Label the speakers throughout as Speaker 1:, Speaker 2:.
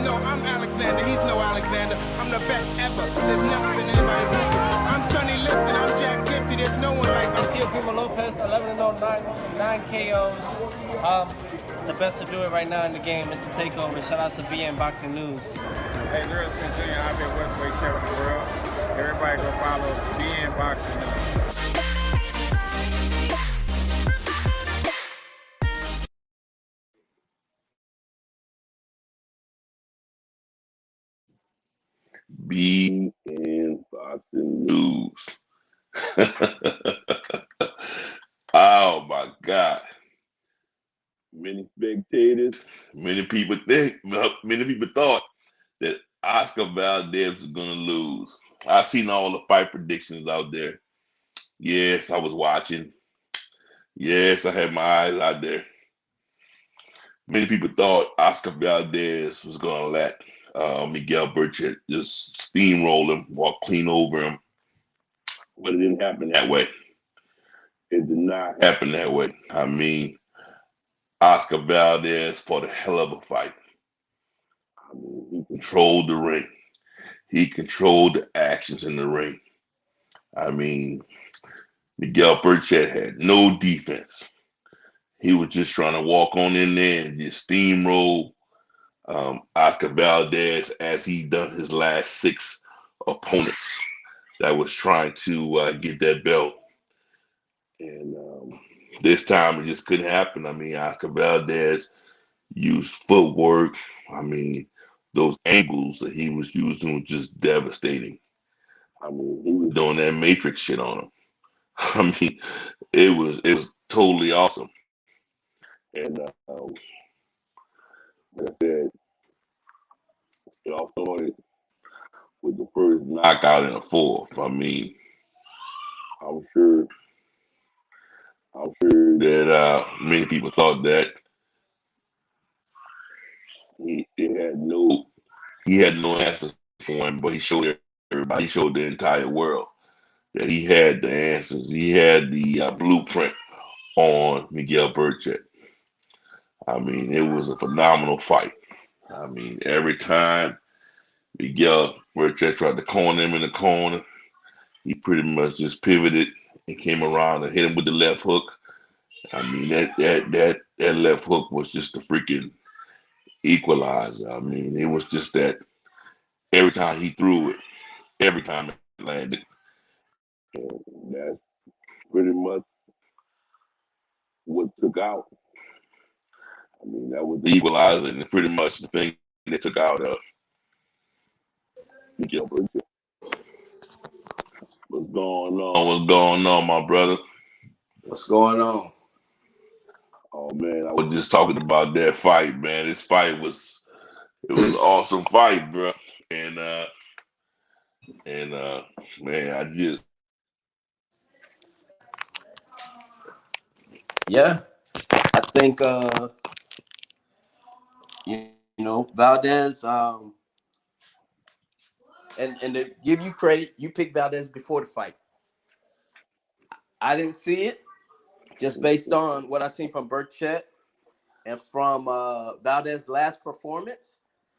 Speaker 1: know I'm Alexander. He's no Alexander. I'm the best ever. There's never been anybody like me. I'm Sonny Liston. I'm Jack Dempsey. There's no one like me.
Speaker 2: It's Teofimo Lopez, 11-0, 9 KOs. The best to do it right now in the game is to take over. Shout out to BNboxingNews.
Speaker 3: Hey, girls, continue. I've been welterweight champion of the world. Everybody go follow BNboxingNews.
Speaker 4: BNboxingNews. Oh my God. Many spectators, many people thought that Oscar Valdez was gonna lose. I've seen all the fight predictions out there. Yes, I was watching. Yes, I had my eyes out there. Many people thought Oscar Valdez was gonna let Miguel Berchelt just steamroll him, walk clean over him. But it didn't happen that way. It did not happen that way. I mean, Oscar Valdez fought a hell of a fight. I mean, he controlled the ring. He controlled the actions in the ring. I mean, Miguel Berchelt had no defense. He was just trying to walk on in there and just steamroll Oscar Valdez as he done his last 6 opponents that was trying to get that belt. And this time it just couldn't happen. I mean, Oscar Valdez used footwork. I mean, those angles that he was using were just devastating. I mean, he was doing that Matrix shit on him. I mean, it was totally awesome. And like I said, it all started with the first knockout in the 4th. I mean, I'm sure that many people thought that he had no answer for him, but he showed everybody, he showed the entire world that he had the answers. He had the blueprint on Miguel Berchelt. I mean, it was a phenomenal fight. I mean, every time Miguel Berchelt tried to corner him in the corner, he pretty much just pivoted and came around and hit him with the left hook. I mean, that left hook was just a freaking equalizer. I mean, it was just that every time he threw it, every time it landed. And that's pretty much what took out. I mean, that was the equalizer, and pretty much the thing that took out Miguel Berchelt. What's going on? What's going on, my brother?
Speaker 5: What's going on?
Speaker 4: Oh man, I was just talking about that fight, man. This fight was an awesome fight, bro. And man, I just
Speaker 5: I think Valdez and to give you credit, you picked Valdez before the fight. I didn't see it just based on what I seen from Berchelt and from Valdez's last performance.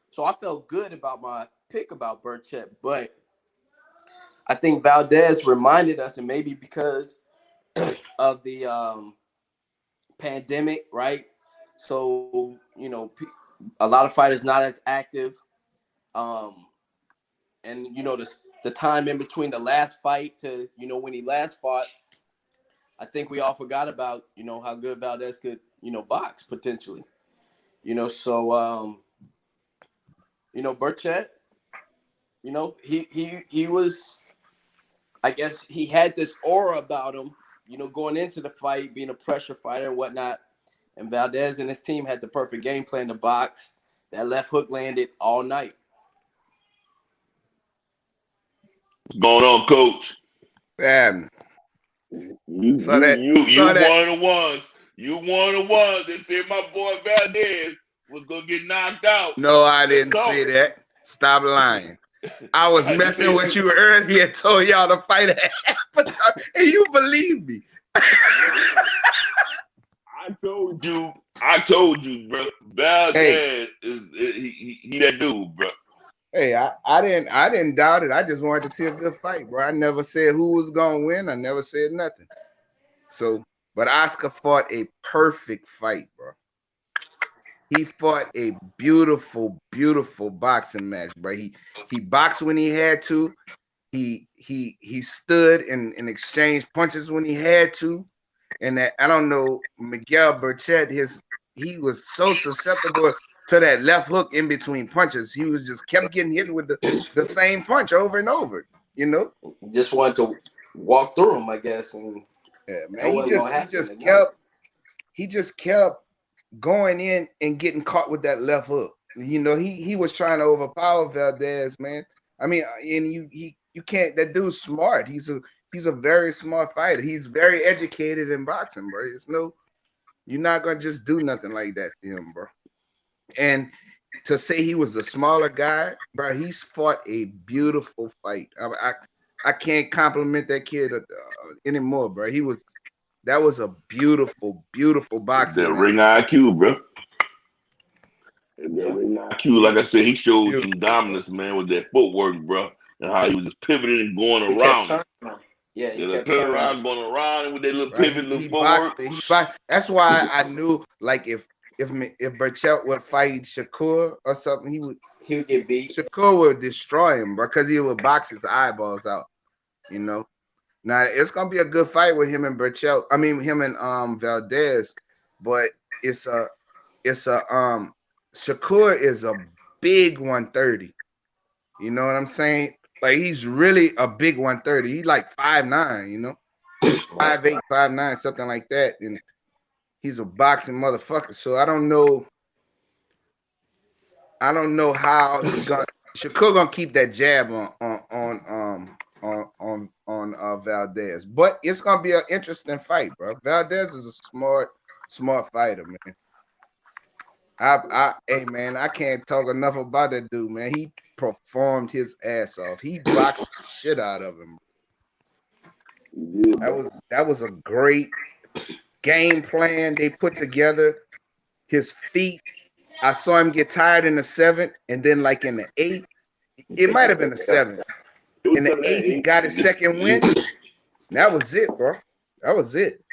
Speaker 5: So I felt good about my pick about Berchelt, but I think Valdez reminded us, and maybe because of the pandemic, right? So, a lot of fighters not as active. And, the time in between the last fight to, when he last fought, I think we all forgot about, how good Valdez could, box potentially. So, Berchelt, he was, I guess he had this aura about him, going into the fight, being a pressure fighter and whatnot. And Valdez and his team had the perfect game plan to box. That left hook landed all night.
Speaker 4: what's going on, Coach?
Speaker 6: Damn.
Speaker 4: You one of the ones. You one of the ones that said my boy Valdez was gonna get knocked out.
Speaker 6: No, I didn't say that. Stop lying. I was messing with you earlier and told y'all to fight at Avatar, and you believe me.
Speaker 4: I told you, bro. Valdez is He that dude, bro.
Speaker 6: Hey, I didn't doubt it. I just wanted to see a good fight, bro. I never said who was gonna win. I never said nothing. So, but Oscar fought a perfect fight, bro. He fought a beautiful, beautiful boxing match, bro. He boxed when he had to. He stood and exchanged punches when he had to. And that I don't know, Miguel Berchelt, he was so susceptible to that left hook in between punches. He was just kept getting hit with the same punch over and over, you know.
Speaker 5: He just wanted to walk through him, I guess, and
Speaker 6: Yeah, man.
Speaker 5: that wasn't gonna happen
Speaker 6: He just kept going in and getting caught with that left hook. You know, he was trying to overpower Valdez, man. I mean, and you can't. That dude's smart. He's a very smart fighter. He's very educated in boxing, bro. You're not gonna just do nothing like that to him, bro. And to say he was a smaller guy, bro, he's fought a beautiful fight. I can't compliment that kid anymore, bro. That was a beautiful, beautiful boxing.
Speaker 4: That ring IQ, bro. That ring IQ, like I said, he showed some dominance, man, with that footwork, bro, and how he was just pivoting and going around.
Speaker 5: He kept
Speaker 4: turning around, going around, and with that little pivot, little footwork.
Speaker 6: That's why I knew, like, if Berchelt would fight Shakur or something, he would
Speaker 5: get beat.
Speaker 6: Shakur would destroy him, bro, because he would box his eyeballs out. You know. Now it's gonna be a good fight with him and Berchelt. I mean, him and Valdez, but it's a Shakur is a big 130. You know what I'm saying? Like, he's really a big 130. He's like 5'9", you know, 5'8", 5'9", something like that. And he's a boxing motherfucker. So I don't know how Shakur gonna keep that jab on Valdez. But it's gonna be an interesting fight, bro. Valdez is a smart fighter, man. Hey man, I can't talk enough about that dude, man. He performed his ass off. He boxed the shit out of him. That was a great game plan they put together. His feet, I saw him get tired in the 7th, and then like in the 8th, it might have been the 7th. In the 8th, he got his second win. That was it, bro. That was it.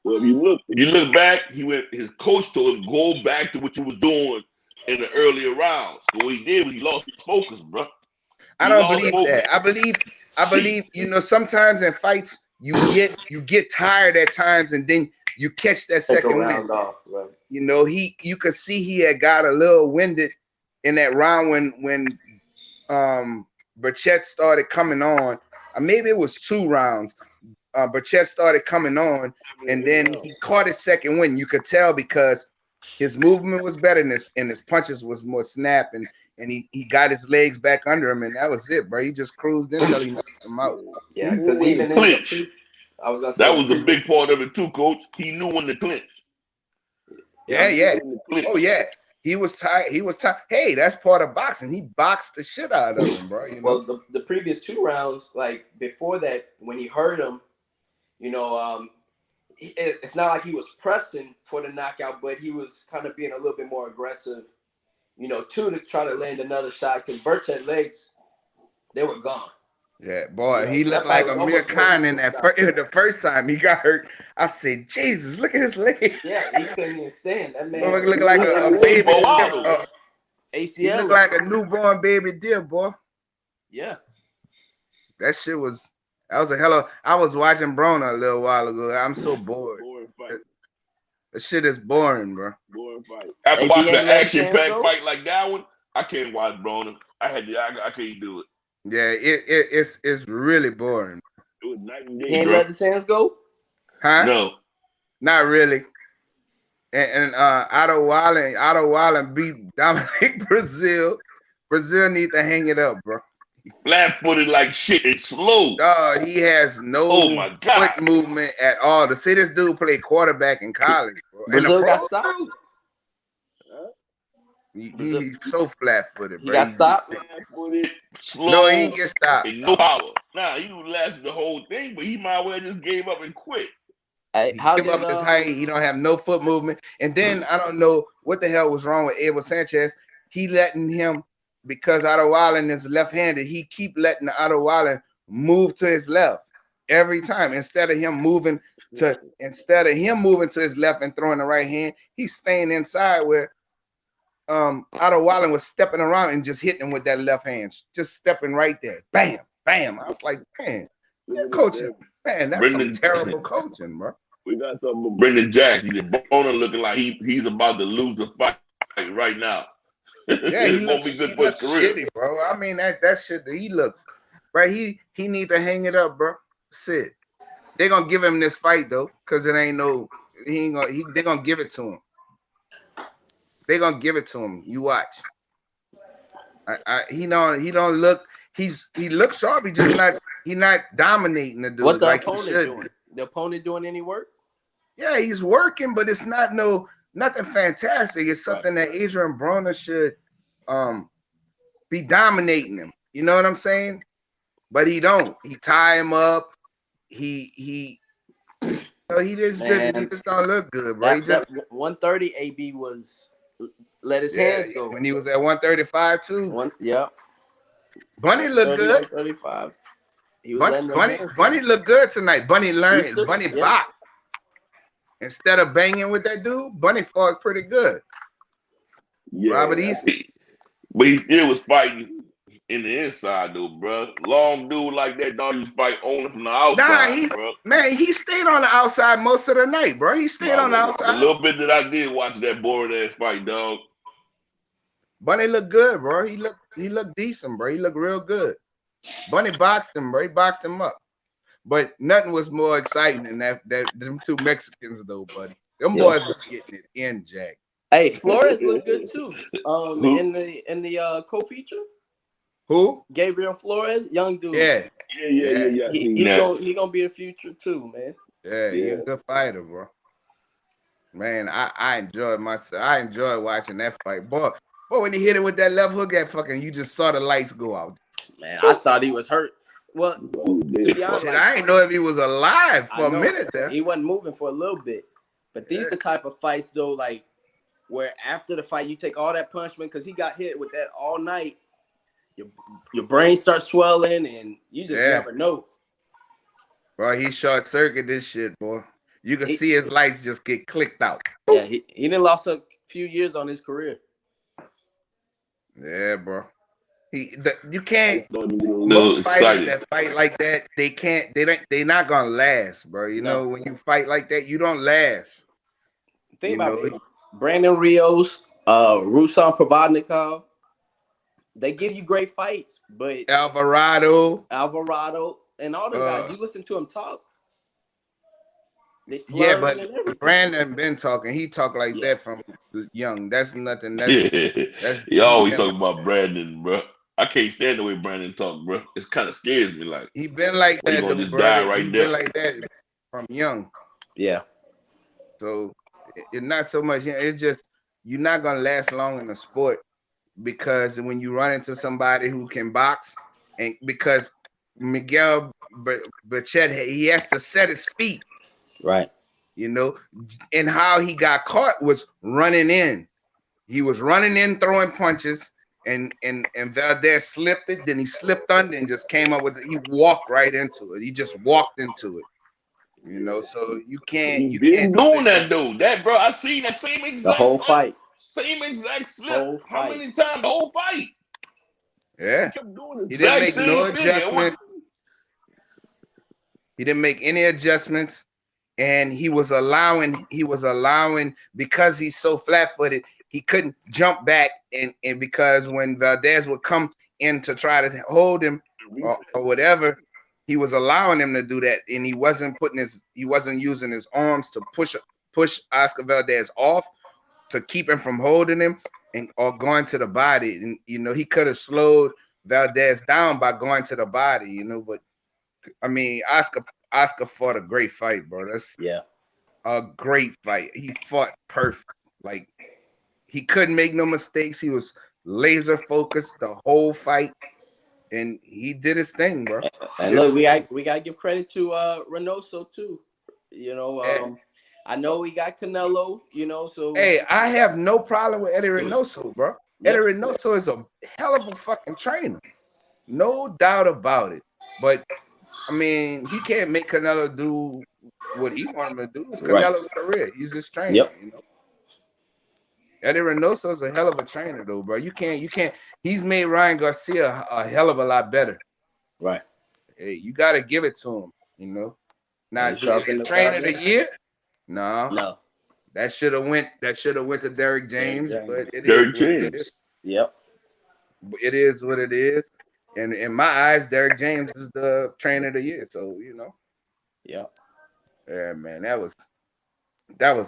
Speaker 4: Well, if you look back, his coach told him, go back to what you was doing in the earlier rounds. So what he did was he lost focus, bro.
Speaker 6: I don't believe that. I believe, you know, sometimes in fights you get tired at times, and then you catch that second win.
Speaker 5: Right?
Speaker 6: You know, you could see he had got a little winded in that round when Berchelt started coming on. Maybe it was 2 rounds. Berchelt started coming on, and then he caught his second win. You could tell because his movement was better and his punches was more snap, and he got his legs back under him, and that was it, bro. He just cruised in until he knocked him out.
Speaker 5: Yeah, because even in
Speaker 4: clinch.
Speaker 5: I was gonna say
Speaker 4: that was the big part of it too, Coach. He knew when to clinch.
Speaker 6: Yeah. Oh yeah. He was tired. Hey, that's part of boxing. He boxed the shit out of him, bro. You know?
Speaker 5: Well, the previous 2 rounds, like before that, when he hurt him, you know, it's not like he was pressing for the knockout, but he was kind of being a little bit more aggressive, you know, to try to land another shot, because Berchelt's legs, they were gone.
Speaker 6: Yeah, boy,
Speaker 5: you know,
Speaker 6: he looked like Amir Khan in that the first time he got hurt. I said, Jesus, look at his legs.
Speaker 5: Yeah, he couldn't even stand. That man
Speaker 6: look like a baby.
Speaker 5: ACL.
Speaker 6: He looked like a newborn baby deer, boy.
Speaker 5: Yeah.
Speaker 6: That was a hell of. I was watching Broner a little while ago. I'm so bored. That shit is boring, bro.
Speaker 4: Boring fight. After watching an action-packed fight like that one, I can't watch Broner. I can't do it.
Speaker 6: Yeah, it's really boring.
Speaker 4: It was night and day.
Speaker 5: Can't let his hands go?
Speaker 6: Huh?
Speaker 4: No.
Speaker 6: Not really. And Otto Wallen beat Dominic Brazil. Brazil need to hang it up, bro.
Speaker 4: Flat-footed like shit and slow.
Speaker 6: He has no foot movement at all. To see this dude play quarterback in college, bro.
Speaker 5: Brazil got stopped.
Speaker 6: He's so flat-footed, bro.
Speaker 5: He got stopped?
Speaker 4: Flat-footed, slow.
Speaker 6: No, he didn't get stopped.
Speaker 4: And no power. Nah, he lasted the whole thing, but he might well just gave up and quit.
Speaker 6: He gave up his height. He don't have no foot movement. And then I don't know what the hell was wrong with Abel Sanchez. he letting him, because Otto Wallen is left-handed, he keep letting the Otto Wallen move to his left every time instead of him moving to his left and throwing the right hand. He's staying inside where Otto Wallen was stepping around and just hitting him with that left hand, just stepping right there, bam, bam. I was like, man, that coaching, man, that's some terrible coaching, bro.
Speaker 4: We got something with Brendan Jackson. He's Bona looking like he's about to lose the fight right now.
Speaker 6: Yeah, he looks shitty, bro. I mean, that shit that he looks, right? He need to hang it up, bro. Sit. They're gonna give him this fight though, because it ain't no. They're gonna give it to him. They're gonna give it to him. You watch. He don't look. He looks sharp. He not dominating the dude.
Speaker 5: What the
Speaker 6: like
Speaker 5: opponent doing? The opponent doing any work?
Speaker 6: Yeah, he's working, but it's not nothing fantastic. It's something that Adrian Broner should be dominating him. You know what I'm saying? But he don't. He tie him up. He just don't look good, bro.
Speaker 5: That 130 AB was let his hands go
Speaker 6: when he was at 135 too.
Speaker 5: Yeah.
Speaker 6: Bunny looked good.
Speaker 5: 135.
Speaker 6: Bunny looked good tonight. Bunny learned. Bunny boxed. Instead of banging with that dude, Bunny fought pretty good.
Speaker 4: Yeah,
Speaker 6: but he
Speaker 4: still was fighting in the inside though, bro. Long dude like that, dog, you fight only from the outside, bro.
Speaker 6: Man, he stayed on the outside most of the night, bro. He stayed on the outside.
Speaker 4: A little bit that I did watch that boring ass fight, dog.
Speaker 6: Bunny looked good, bro. He looked decent, bro. He looked real good. Bunny boxed him, bro. He boxed him up. But nothing was more exciting than them two Mexicans, though, buddy. Them boys were getting it in, Jack.
Speaker 5: Hey, Flores looked good too. In the co-feature.
Speaker 6: Who?
Speaker 5: Gabriel Flores, young dude.
Speaker 6: Yeah.
Speaker 5: He gonna be a future too, man.
Speaker 6: Yeah, he's a good fighter, bro. Man, I enjoyed myself. I enjoyed watching that fight, boy. But when he hit it with that left hook, you just saw the lights go out.
Speaker 5: Man, I thought he was hurt. Well, to be honest,
Speaker 6: I didn't know if he was alive for a minute there.
Speaker 5: He wasn't moving for a little bit. But these are the type of fights, though, like where after the fight you take all that punishment because he got hit with that all night. Your brain starts swelling and you just never know.
Speaker 6: Bro, he short circuit this shit, boy. You can see his lights just get clicked out.
Speaker 5: Yeah, he done lost a few years on his career.
Speaker 6: Yeah, bro. You can't.
Speaker 4: No,
Speaker 6: fighters that fight like that, they're not gonna last, bro. You know, when you fight like that, you don't last.
Speaker 5: Think about it. Brandon Rios, Ruslan Provodnikov, they give you great fights, but
Speaker 6: Alvarado,
Speaker 5: and all the guys, you listen to them talk.
Speaker 6: Yeah, but Brandon been talking. He talked like that from young. That's nothing.
Speaker 4: He always talking about Brandon, bro. I can't stand the way Brandon talk, bro. It kind of scares me. Like
Speaker 6: he been like that.
Speaker 4: He gonna just die right there.
Speaker 6: Been like that from young.
Speaker 5: Yeah.
Speaker 6: So it's not so much. It's just you're not gonna last long in the sport because when you run into somebody who can box, and because Miguel Berchelt, he has to set his feet.
Speaker 5: Right.
Speaker 6: You know, and how he got caught was running in. He was running in, throwing punches, and Valdez slipped it. Then he slipped under and just came up with it. He walked right into it. He just walked into it. You know, so you can't. You can't
Speaker 4: doing that, dude. That, bro, I seen that same exact.
Speaker 5: The whole fight.
Speaker 4: Same exact slip. How many times? The whole fight.
Speaker 6: Yeah. He didn't make no adjustments. He didn't make any adjustments. And he was allowing because he's so flat-footed, he couldn't jump back, and because when Valdez would come in to try to hold him or whatever, he was allowing him to do that, and he wasn't using his arms to push Oscar Valdez off to keep him from holding him or going to the body. And you know, he could have slowed Valdez down by going to the body, you know, but I mean, Oscar fought a great fight, bro. That's a great fight. He fought perfect. Like he couldn't make no mistakes. He was laser focused the whole fight, and he did his thing, bro.
Speaker 5: And look, we gotta give credit to Reynoso too. You know, I know we got Canelo. You know, so
Speaker 6: hey, I have no problem with Eddie Reynoso, bro. Eddie Reynoso is a hell of a fucking trainer. No doubt about it. But I mean, he can't make Canelo do what he wanted him to do. It's Canelo's career. He's his trainer, you know. Eddie Reynoso is a hell of a trainer, though, bro. You can't. He's made Ryan Garcia a hell of a lot better.
Speaker 5: Right.
Speaker 6: Hey, you got to give it to him, you know. Now,
Speaker 5: And sharpen the
Speaker 6: trainer of
Speaker 5: crowd.
Speaker 6: the year? No.
Speaker 5: No.
Speaker 6: That should have went to Derrick James, but it
Speaker 4: Derrick
Speaker 6: is what
Speaker 4: James.
Speaker 6: it is.
Speaker 5: Yep.
Speaker 6: It is what it is. And in my eyes, Derrick James is the trainer of the year. So, you know.
Speaker 5: Yep.
Speaker 6: Yeah, man, that was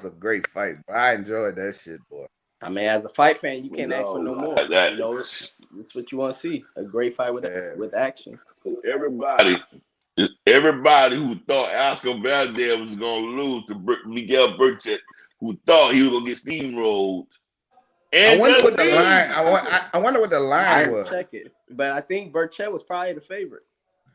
Speaker 6: a great fight. I enjoyed that shit, boy.
Speaker 5: I mean, as a fight fan, you can't ask for no more.
Speaker 4: That,
Speaker 5: You know, it's what you want to see. A great fight with action.
Speaker 4: Everybody who thought Oscar Valdez was gonna lose to Miguel Berchelt, who thought he was gonna get steamrolled. And
Speaker 6: I wonder what the line. I wonder what the line was.
Speaker 5: Check it, but I think Berchelt was probably the favorite.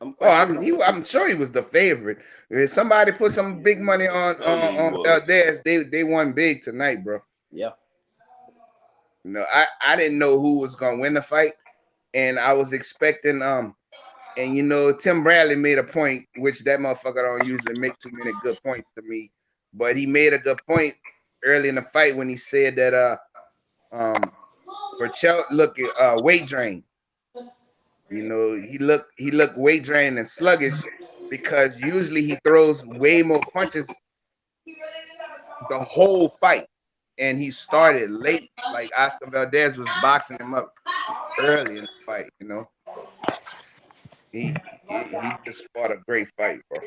Speaker 6: I'm sure he was the favorite. If somebody put some big money on Valdez, they won big tonight, bro.
Speaker 5: Yeah.
Speaker 6: You know, I didn't know who was gonna win the fight, and I was expecting and you know, Tim Bradley made a point, which that motherfucker don't usually make too many good points to me, but he made a good point early in the fight when he said that Berchelt looked weight drained. You know, he looked weight drained and sluggish because usually he throws way more punches the whole fight. And he started late, like Oscar Valdez was boxing him up early in the fight, you know. He just fought a great fight, bro.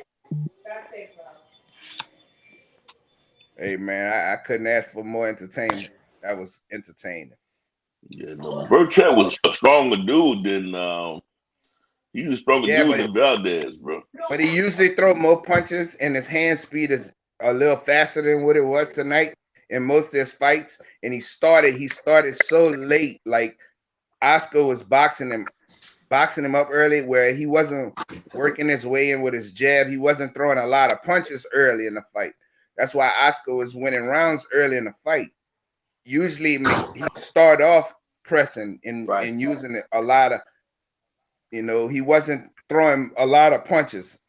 Speaker 6: Hey man, I couldn't ask for more entertainment. That was entertaining.
Speaker 4: Yeah, no, Berchelt was a stronger dude than he's a stronger dude than Valdez, bro.
Speaker 6: But he usually throw more punches, and his hand speed is a little faster than what it was tonight in most of his fights. And he started so late. Like Oscar was boxing him up early, where he wasn't working his way in with his jab. He wasn't throwing a lot of punches early in the fight. That's why Oscar was winning rounds early in the fight. Usually he start off pressing and using a lot of, you know, he wasn't throwing a lot of punches,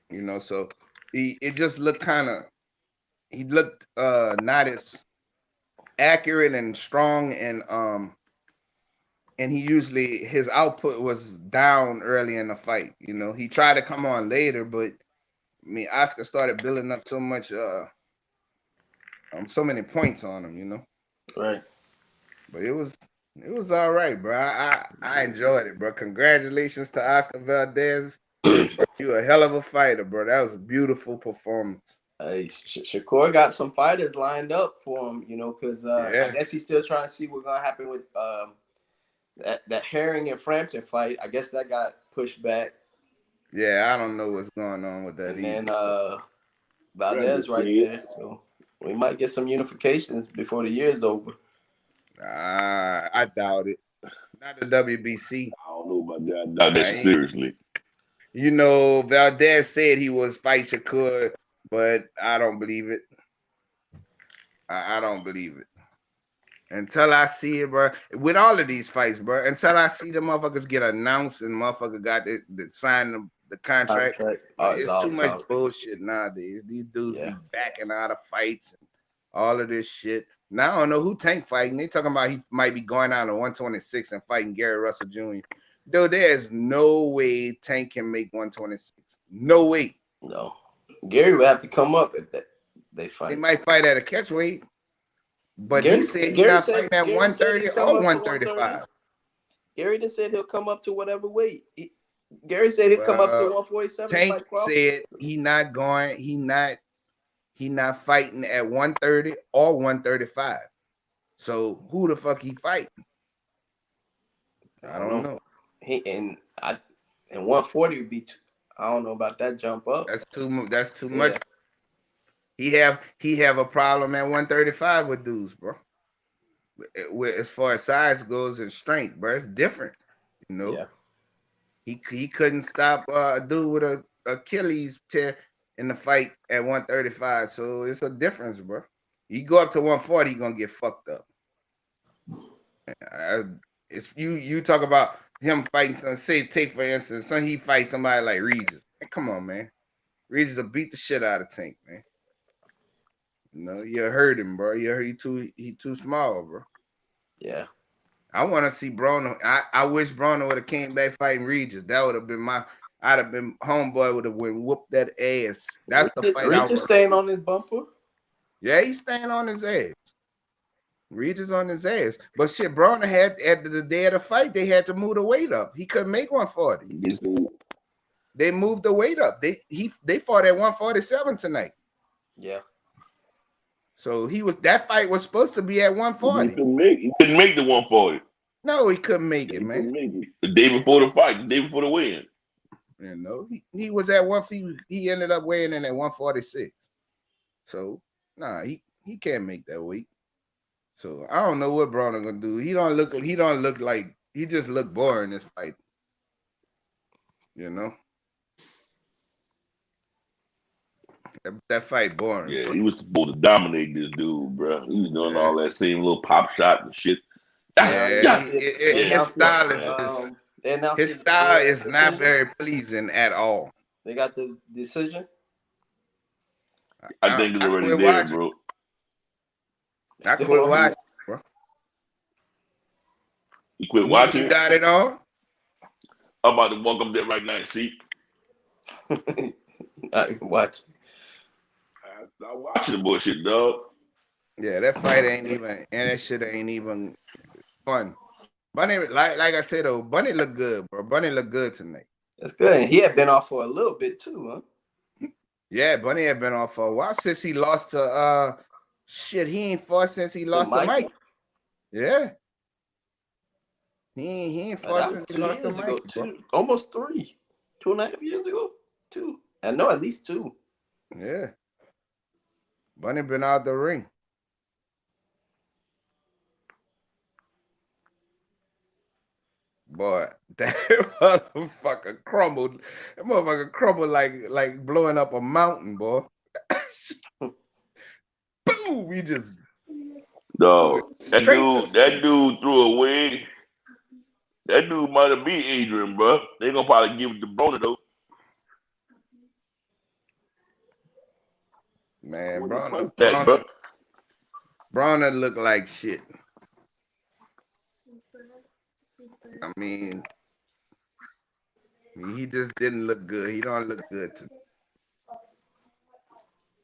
Speaker 6: you know, so it just looked he looked not as accurate and strong, and he usually, his output was down early in the fight. You know, he tried to come on later, but I mean, Oscar started building up so much, so many points on him, you know.
Speaker 5: Right.
Speaker 6: But it was all right, bro. I enjoyed it, bro. Congratulations to Oscar Valdez. You a hell of a fighter, bro. That was a beautiful performance.
Speaker 5: Shakur got some fighters lined up for him, you know, because I guess he's still trying to see what's gonna happen with that Herring and Frampton fight. I guess that got pushed back.
Speaker 6: Yeah, I don't know what's going on with that.
Speaker 5: And then Valdez right there, so we might get some unifications before the year's over.
Speaker 6: I doubt it. Not the WBC.
Speaker 4: I don't know about that. Not that seriously.
Speaker 6: You know, Valdez said he was fight Shakur, but I don't believe it. I don't believe it. Until I see it, bro. With all of these fights, bro. Until I see the motherfuckers get announced and motherfucker got the sign the contract. It's too much bullshit nowadays. These dudes be backing out of fights and all of this shit. Now I don't know who Tank fighting. They talking about he might be going out to 126 and fighting Gary Russell Jr. Dude, there's no way Tank can make 126. No way.
Speaker 5: No. Gary would have to come up if they fight.
Speaker 6: They might fight at a catchweight. But Gary, he said he's not fighting at 130 or 135.
Speaker 5: Gary just said he'll come up to whatever weight. Gary said he'll come up to 147.
Speaker 6: Tank said he not fighting at 130 or 135. So who the fuck he fighting? I don't know.
Speaker 5: And 140 would be. I don't know about that jump up.
Speaker 6: That's too much. He have a problem at 135 with dudes, bro. As far as size goes and strength, bro, it's different. You know. Yeah. He couldn't stop a dude with a Achilles tear in the fight at 135. So it's a difference, bro. You go up to 140, you're gonna get fucked up. it's you talk about him fighting some. Say take for instance, he fight somebody like Regis. Man, come on, man. Regis will beat the shit out of Tank, man. No, you hurt him, bro. He too small, bro.
Speaker 5: Yeah.
Speaker 6: I want to see Broner. I wish Broner would have came back fighting Regis. That would have been I'd have been homeboy would have whooped that ass. That's the fight I
Speaker 5: Regis staying on his bumper.
Speaker 6: Yeah, he's staying on his ass. Regis on his ass. But shit, Broner had at the day of the fight, they had to move the weight up. He couldn't make 140. They moved the weight up. They fought at 147 tonight.
Speaker 5: Yeah.
Speaker 6: So that fight was supposed to be at 140.
Speaker 4: He couldn't make the 140.
Speaker 6: No, he couldn't make it, man.
Speaker 4: The day before the fight, the day before the weigh-in.
Speaker 6: You know, he was at 150. He ended up weighing in at 146. So nah, he can't make that weight. So I don't know what Broner gonna do. He don't look like he just looked boring this fight. You know? That fight boring.
Speaker 4: Yeah, he was supposed to dominate this dude, bro. He was doing all that same little pop shot and shit.
Speaker 6: His style is not very pleasing at all.
Speaker 5: They got the decision.
Speaker 4: I think it's already there, bro.
Speaker 6: I quit watching, bro.
Speaker 4: You quit watching?
Speaker 6: You got it on?
Speaker 4: I'm about to walk up there right now and see.
Speaker 5: I can watch.
Speaker 4: I'm watching the bullshit, dog.
Speaker 6: Yeah, that fight ain't even, and that shit ain't even fun. Bunny, like I said though, Bunny look good, bro. Bunny look good tonight.
Speaker 5: That's good. And he had been off for a little bit too, huh?
Speaker 6: Yeah, Bunny had been off for a while since he lost to shit. He ain't fought since he lost to Mike. Yeah. He ain't fought since he lost to Mike.
Speaker 5: Almost 3. 2.5 years ago. 2. I know at least 2.
Speaker 6: Yeah. Bunny been out the ring. Boy, that motherfucker crumbled. That motherfucker crumbled like blowing up a mountain, boy. Boom! We just
Speaker 4: that dude threw away. That dude might have beat Adrian, bro. They gonna probably give it to Broner though.
Speaker 6: Man, Broner look like shit. I mean, he just didn't look good. He don't look good to me.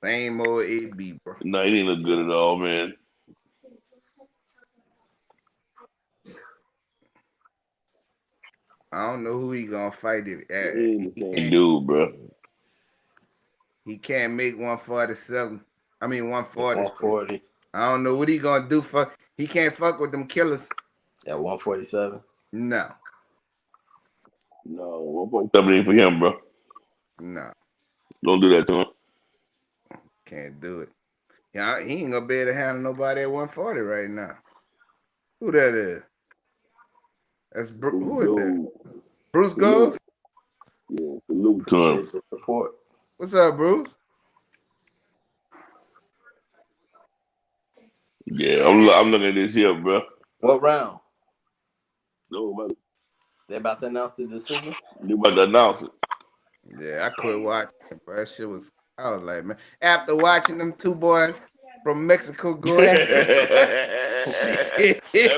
Speaker 6: Same old AB, bro.
Speaker 4: No, he didn't look good at all, man.
Speaker 6: I don't know who he gonna fight it at.
Speaker 4: He dude, bro.
Speaker 6: He can't make 147. I mean 140.
Speaker 5: 140.
Speaker 6: I don't know what he gonna do for. He can't fuck with them killers.
Speaker 5: At 147.
Speaker 6: No.
Speaker 4: No, 1.7 ain't for him, bro.
Speaker 6: No.
Speaker 4: Don't do that to him.
Speaker 6: Can't do it. Yeah, he ain't gonna be able to handle nobody at 140 right now. Who that is? That's who is that? Bruce Goes?
Speaker 4: Yeah, salute to him.
Speaker 5: Support.
Speaker 6: What's up, Bruce?
Speaker 4: Yeah, I'm looking at this here, bro.
Speaker 5: What round?
Speaker 4: No,
Speaker 5: They about to announce the decision?
Speaker 4: They about to announce it.
Speaker 6: Yeah, I quit watching, bro. That shit was, I was like, man, after watching them two boys from Mexico go at
Speaker 4: that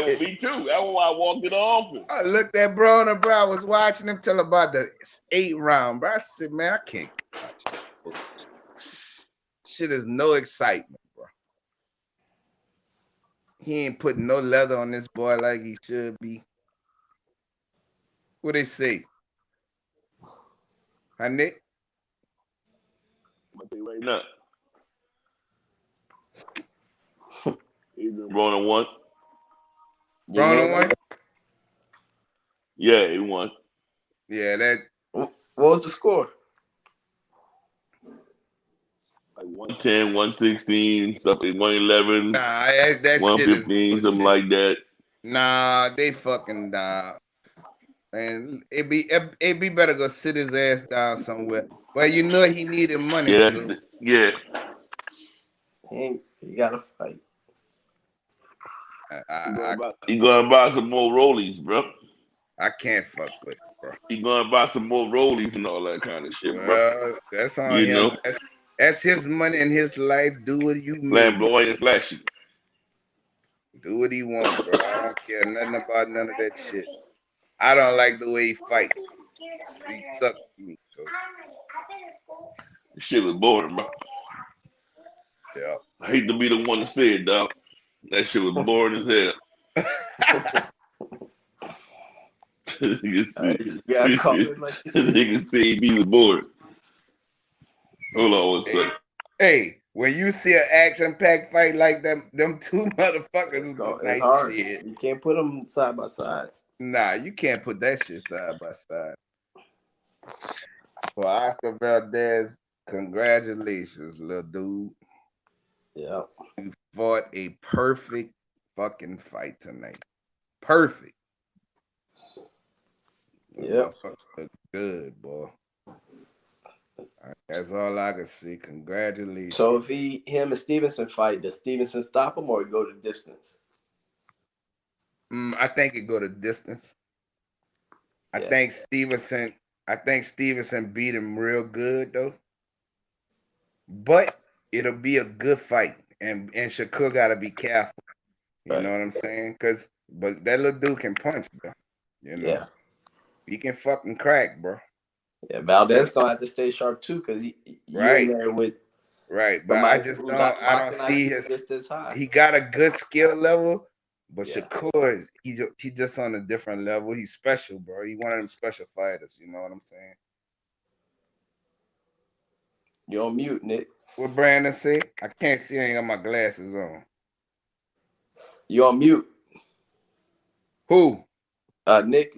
Speaker 4: was me too. That's why I walked in the office.
Speaker 6: I looked at Broner, bro. I was watching him till about the 8th round, bro. I said, man, I can't watch this. Shit is no excitement, bro. He ain't putting no leather on this boy like he should be. What they say? Huh, Nick?
Speaker 4: I'll tell you right now. Adrian Broner won.
Speaker 6: Broner won?
Speaker 4: Yeah, he won.
Speaker 6: Yeah, that.
Speaker 5: What was the score?
Speaker 4: Like 110, 116, something 111,
Speaker 6: Nah, that
Speaker 4: 115, something like that.
Speaker 6: Nah, they fucking and it be better go sit his ass down somewhere. Well, you know he needed money.
Speaker 4: Yeah,
Speaker 6: so.
Speaker 4: yeah.
Speaker 5: He got to fight.
Speaker 4: You gonna buy some more rollies, bro.
Speaker 6: I can't fuck with it, bro.
Speaker 4: You gonna buy some more rollies and all that kind of shit, bro.
Speaker 6: Well, that's on
Speaker 4: You
Speaker 6: him.
Speaker 4: know,
Speaker 6: That's his money and his life. Do what you mean.
Speaker 4: flamboyant and flashy.
Speaker 6: Do what he want, bro. I don't care nothing about none of that shit. I don't like the way he fight. He sucks to me. So
Speaker 4: This shit was boring, bro.
Speaker 6: yeah.
Speaker 4: I hate to be the one to say it, dog. That shit was boring as hell.
Speaker 5: Yeah, comment like this.
Speaker 4: Niggas say he was boring. Hold on one second.
Speaker 6: Hey, when you see an action-packed fight like them two motherfuckers is
Speaker 5: It's
Speaker 6: nice
Speaker 5: hard.
Speaker 6: shit.
Speaker 5: You can't put them side by side.
Speaker 6: Nah, you can't put that shit side by side. For Oscar Valdez, congratulations, little dude.
Speaker 5: Yeah.
Speaker 6: You fought a perfect fucking fight tonight. Perfect.
Speaker 5: Yep.
Speaker 6: Look good, boy. That's all I can see. Congratulations.
Speaker 5: So if him and Stevenson fight, does Stevenson stop him or he go to distance?
Speaker 6: I think it go to distance. I think Stevenson beat him real good though. But it'll be a good fight. And Shakur gotta be careful. You know what I'm saying? But that little dude can punch, bro. You know?
Speaker 5: Yeah.
Speaker 6: He can fucking crack, bro.
Speaker 5: Yeah, Valdez gonna have to stay sharp too, because you in there with
Speaker 6: but I don't see he got a good skill level, but Shakur is he just on a different level. He's special, bro. He's one of them special fighters, you know what I'm saying?
Speaker 5: You're on mute, Nick.
Speaker 6: What Brandon say? I can't see, I ain't got my glasses on.
Speaker 5: You on mute.
Speaker 6: Who?
Speaker 5: Nick,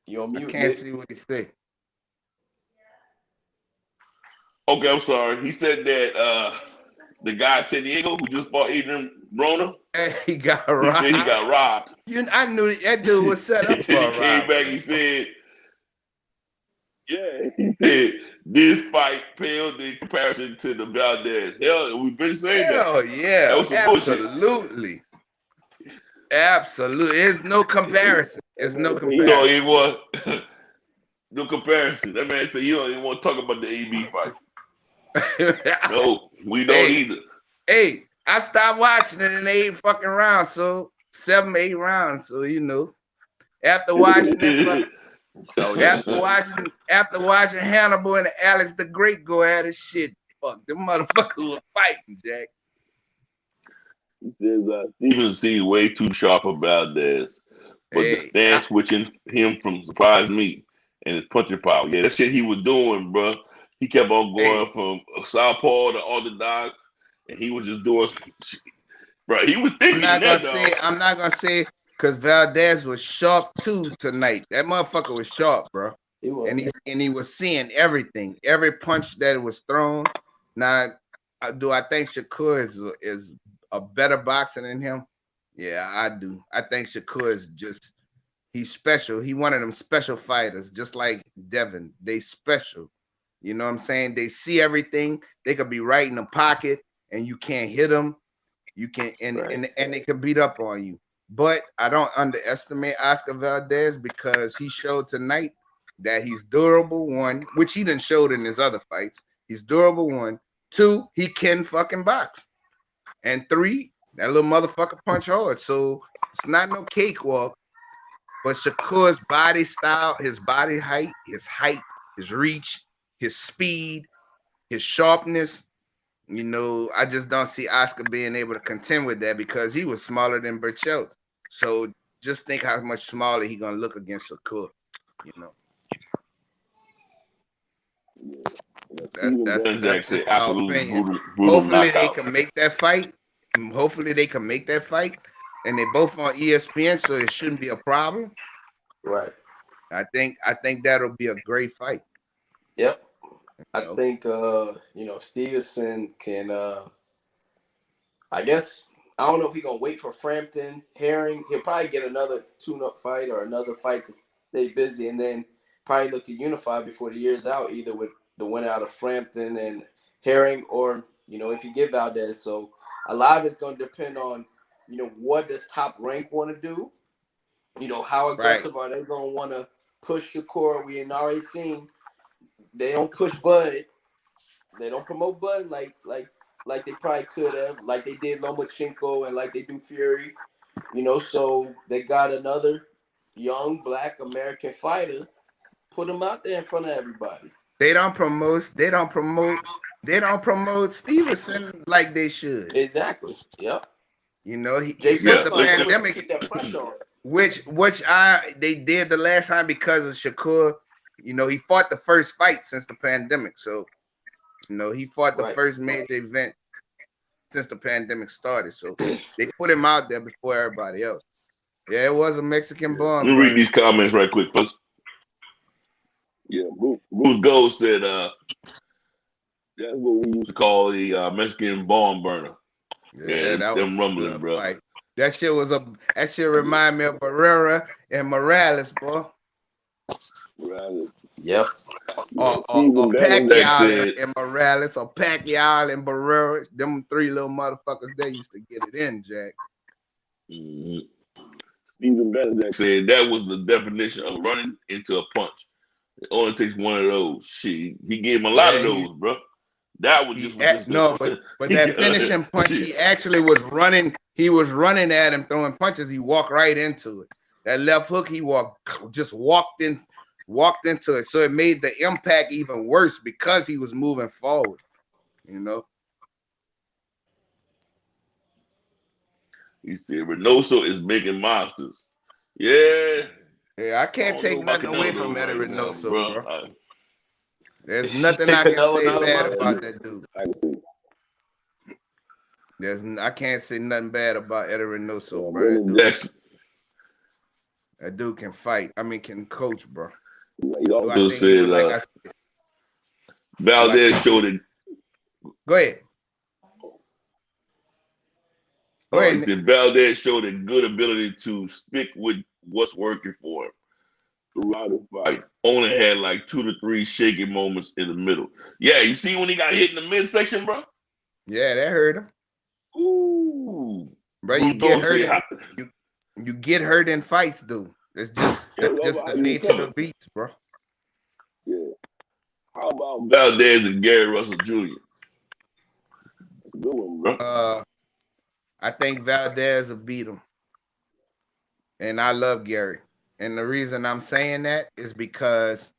Speaker 5: you on mute.
Speaker 6: I can't
Speaker 5: Nick.
Speaker 6: see what he say.
Speaker 4: Okay, I'm sorry. He said that the guy in San Diego who just fought Adrian Broner.
Speaker 6: He got robbed.
Speaker 4: He said he got robbed.
Speaker 6: I knew that dude was set up for a
Speaker 4: He came back. He said, he said this fight paled in comparison to the Valdez. Hell, we've been saying that.
Speaker 6: Hell yeah,
Speaker 4: that was some
Speaker 6: absolutely. Absolutely. There's no comparison. There's no comparison.
Speaker 4: You know, it was no comparison. That man said you don't even want to talk about the AB fight. No, we don't either.
Speaker 6: Hey, I stopped watching it in 8 fucking rounds, so 7, 8 rounds. So you know, after watching this, after watching Hannibal and Alex the Great go at it, shit, fuck, them motherfuckers were fighting, Jack.
Speaker 4: He says Steven seems way too sharp about this, but the stance switching him from surprised me and his punching power. Yeah, that shit he was doing, bro. He kept on going from southpaw to orthodox, and he was just doing, bro. He was thinking.
Speaker 6: I'm not gonna say because Valdez was sharp too tonight. That motherfucker was sharp, bro. He was seeing everything, every punch that was thrown. Now, do I think Shakur is a better boxer than him? Yeah, I do. I think Shakur is he's special. He one of them special fighters, just like Devin. They special. You know what I'm saying? They see everything. They could be right in the pocket, and you can't hit them. You can, and they can beat up on you. But I don't underestimate Oscar Valdez because he showed tonight that he's durable. 1, which he didn't show in his other fights. He's durable. 1, 2, he can fucking box. And 3, that little motherfucker punch hard. So it's not no cakewalk. But Shakur's body style, his body height, his reach, his speed, his sharpness, you know, I just don't see Oscar being able to contend with that because he was smaller than Berchelt. So just think how much smaller he's gonna look against Shakur, you know. That's absolutely brutal. Hopefully they can make that fight. Hopefully they can make that fight. And they both on ESPN, so it shouldn't be a problem.
Speaker 5: Right.
Speaker 6: I think that'll be a great fight.
Speaker 5: Yep. I think Stevenson can I guess I don't know if he's gonna wait for Frampton, Herring. He'll probably get another tune-up fight or another fight to stay busy and then probably look to unify before the year's out, either with the winner out of Frampton and Herring or, if you get Valdez. So a lot of it's gonna depend on, what does Top Rank want to do? How aggressive are they going to want to push Shakur? We ain't already seen they don't push Bud. They don't promote Bud like they probably could have, like they did Lomachenko and like they do Fury. So they got another young Black American fighter. Put him out there in front of everybody.
Speaker 6: They don't promote Stevenson like they should.
Speaker 5: Exactly. Yep.
Speaker 6: He
Speaker 5: Since
Speaker 6: the pandemic,
Speaker 5: keep that pressure on.
Speaker 6: which they did the last time because of Shakur. He fought the first fight since the pandemic, so he fought the first major event since the pandemic started. So they put him out there before everybody else. Yeah, it was a Mexican bomb.
Speaker 4: Let me read these comments right quick, folks. Yeah, Bruce Gold said that's what we used to call the Mexican bomb burner. Yeah, that them rumbling, bro.
Speaker 6: Fight. That shit remind me of Barrera and Morales, bro.
Speaker 4: Morales.
Speaker 5: Yep.
Speaker 6: Or Pacquiao and Morales, or Pacquiao and Barrera. Them three little motherfuckers, they used to get it in, Jack.
Speaker 4: Mm-hmm. Stephen Benedict said that was the definition of running into a punch. It only takes one of those. Shit, he gave him a lot of those, bro. That was just
Speaker 6: but that finishing punch, he actually was running. He was running at him, throwing punches. He walked right into it. That left hook, he walked into it. So it made the impact even worse because he was moving forward.
Speaker 4: He said Reynoso is making monsters. Yeah.
Speaker 6: I can't take nothing away from Eddie Reynoso, bro. There's nothing I can say bad about that dude. I can't say nothing bad about Eddie Reynoso, bro. That dude can fight. I mean, can coach, bro.
Speaker 4: He also said Valdez showed it.
Speaker 6: Go ahead.
Speaker 4: He said Valdez showed a good ability to stick with what's working for him throughout the fight. Only had like 2 to 3 shaky moments in the middle. Yeah, you see when he got hit in the midsection, bro?
Speaker 6: Yeah, that hurt him.
Speaker 4: Ooh.
Speaker 6: Bro, you get hurt. You get hurt in fights, dude. That's just the nature of the beast, bro.
Speaker 4: Yeah. How about Valdez and Gary Russell Jr.? That's a good one, bro.
Speaker 6: I think Valdez will beat him. And I love Gary. And the reason I'm saying that is because,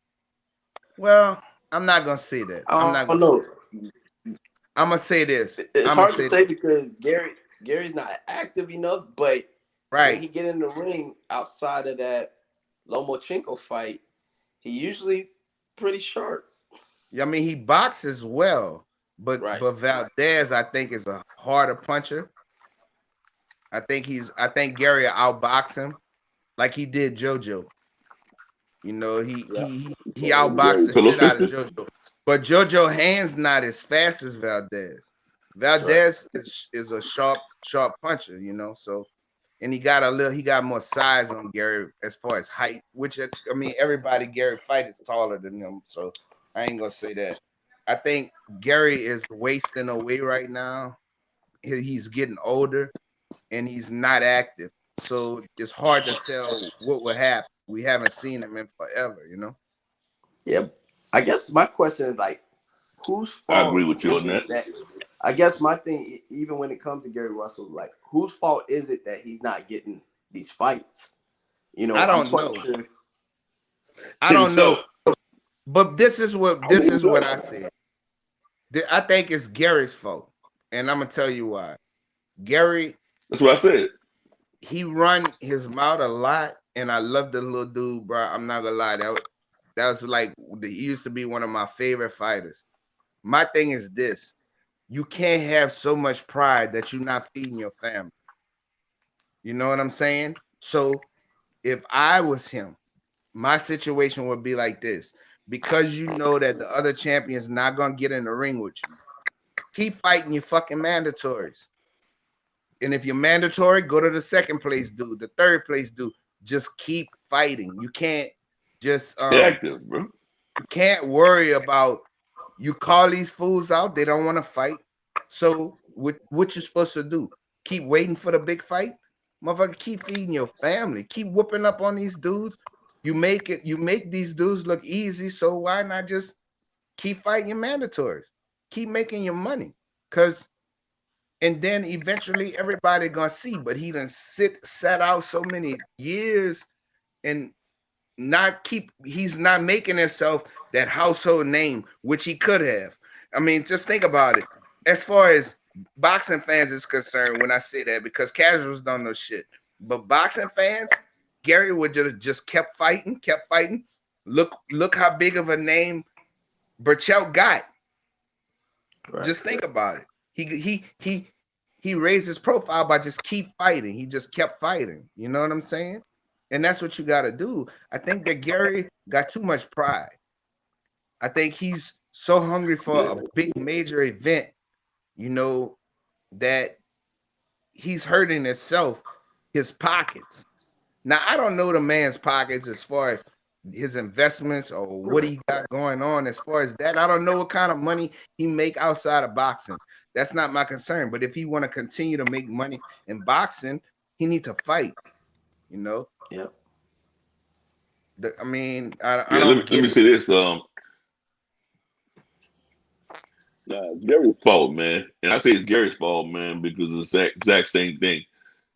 Speaker 6: well, I'm not going to say that. I'm going to say this.
Speaker 5: It's hard to say because Gary's not active enough, but when he get in the ring outside of that Lomachenko fight, he usually pretty sharp.
Speaker 6: I mean, he boxes well, but Valdez, I think, is a harder puncher. I think Gary outbox him like he did JoJo. He outboxed the shit out of JoJo. But JoJo hands not as fast as Valdez. Valdez is a sharp puncher, so, and he got more size on Gary as far as height, which, I mean, everybody Gary fight is taller than him, so I ain't gonna say that. I think Gary is wasting away right now. He's getting older and he's not active. So it's hard to tell what will happen. We haven't seen him in forever,
Speaker 5: Yeah. I guess my question is like, whose fault?
Speaker 4: I agree with you on that.
Speaker 5: I guess my thing, even when it comes to Gary Russell, like, whose fault is it that he's not getting these fights?
Speaker 6: I don't know. Sure. I don't know. But this is what I said. I think it's Gary's fault, and I'm gonna tell you why. Gary.
Speaker 4: That's what I said.
Speaker 6: He run his mouth a lot, and I love the little dude, bro. I'm not gonna lie. That was like, he used to be one of my favorite fighters. My thing is this: you can't have so much pride that you're not feeding your family. You know what I'm saying? So if I was him, my situation would be like this. Because you know that the other champion's not gonna get in the ring with you, keep fighting your fucking mandatories. And if you're mandatory, go to the second place dude, the third place dude. Just keep fighting. You can't just
Speaker 4: active, bro.
Speaker 6: You can't worry about, you call these fools out, they don't want to fight. So what you're supposed to do? keep waiting for the big fight. Motherfucker, keep feeding your family. Keep whooping up on these dudes. You make these dudes look easy. So why not just keep fighting your mandatories? Keep making your money. And then eventually everybody gonna see, but he done sat out so many years and he's not making himself that household name, which he could have. I mean, just think about it. As far as boxing fans is concerned, when I say that, because casuals don't know shit. But boxing fans, Gary would just kept fighting. Look how big of a name Berchelt got. Right. Just think about it. He raised his profile by just keep fighting. He just kept fighting. You know what I'm saying? And that's what you got to do. I think that Gary got too much pride. I think he's so hungry for a big major event, you know, that he's hurting his pockets. Now, I don't know the man's pockets as far as his investments or what he got going on as far as that. I don't know what kind of money he make outside of boxing. That's not my concern. But if he want to continue to make money in boxing, he need to fight, you know?
Speaker 5: Yeah.
Speaker 6: I mean,
Speaker 4: let me say this. Gary's fault, man. And I say it's Gary's fault, man, because it's the exact same thing.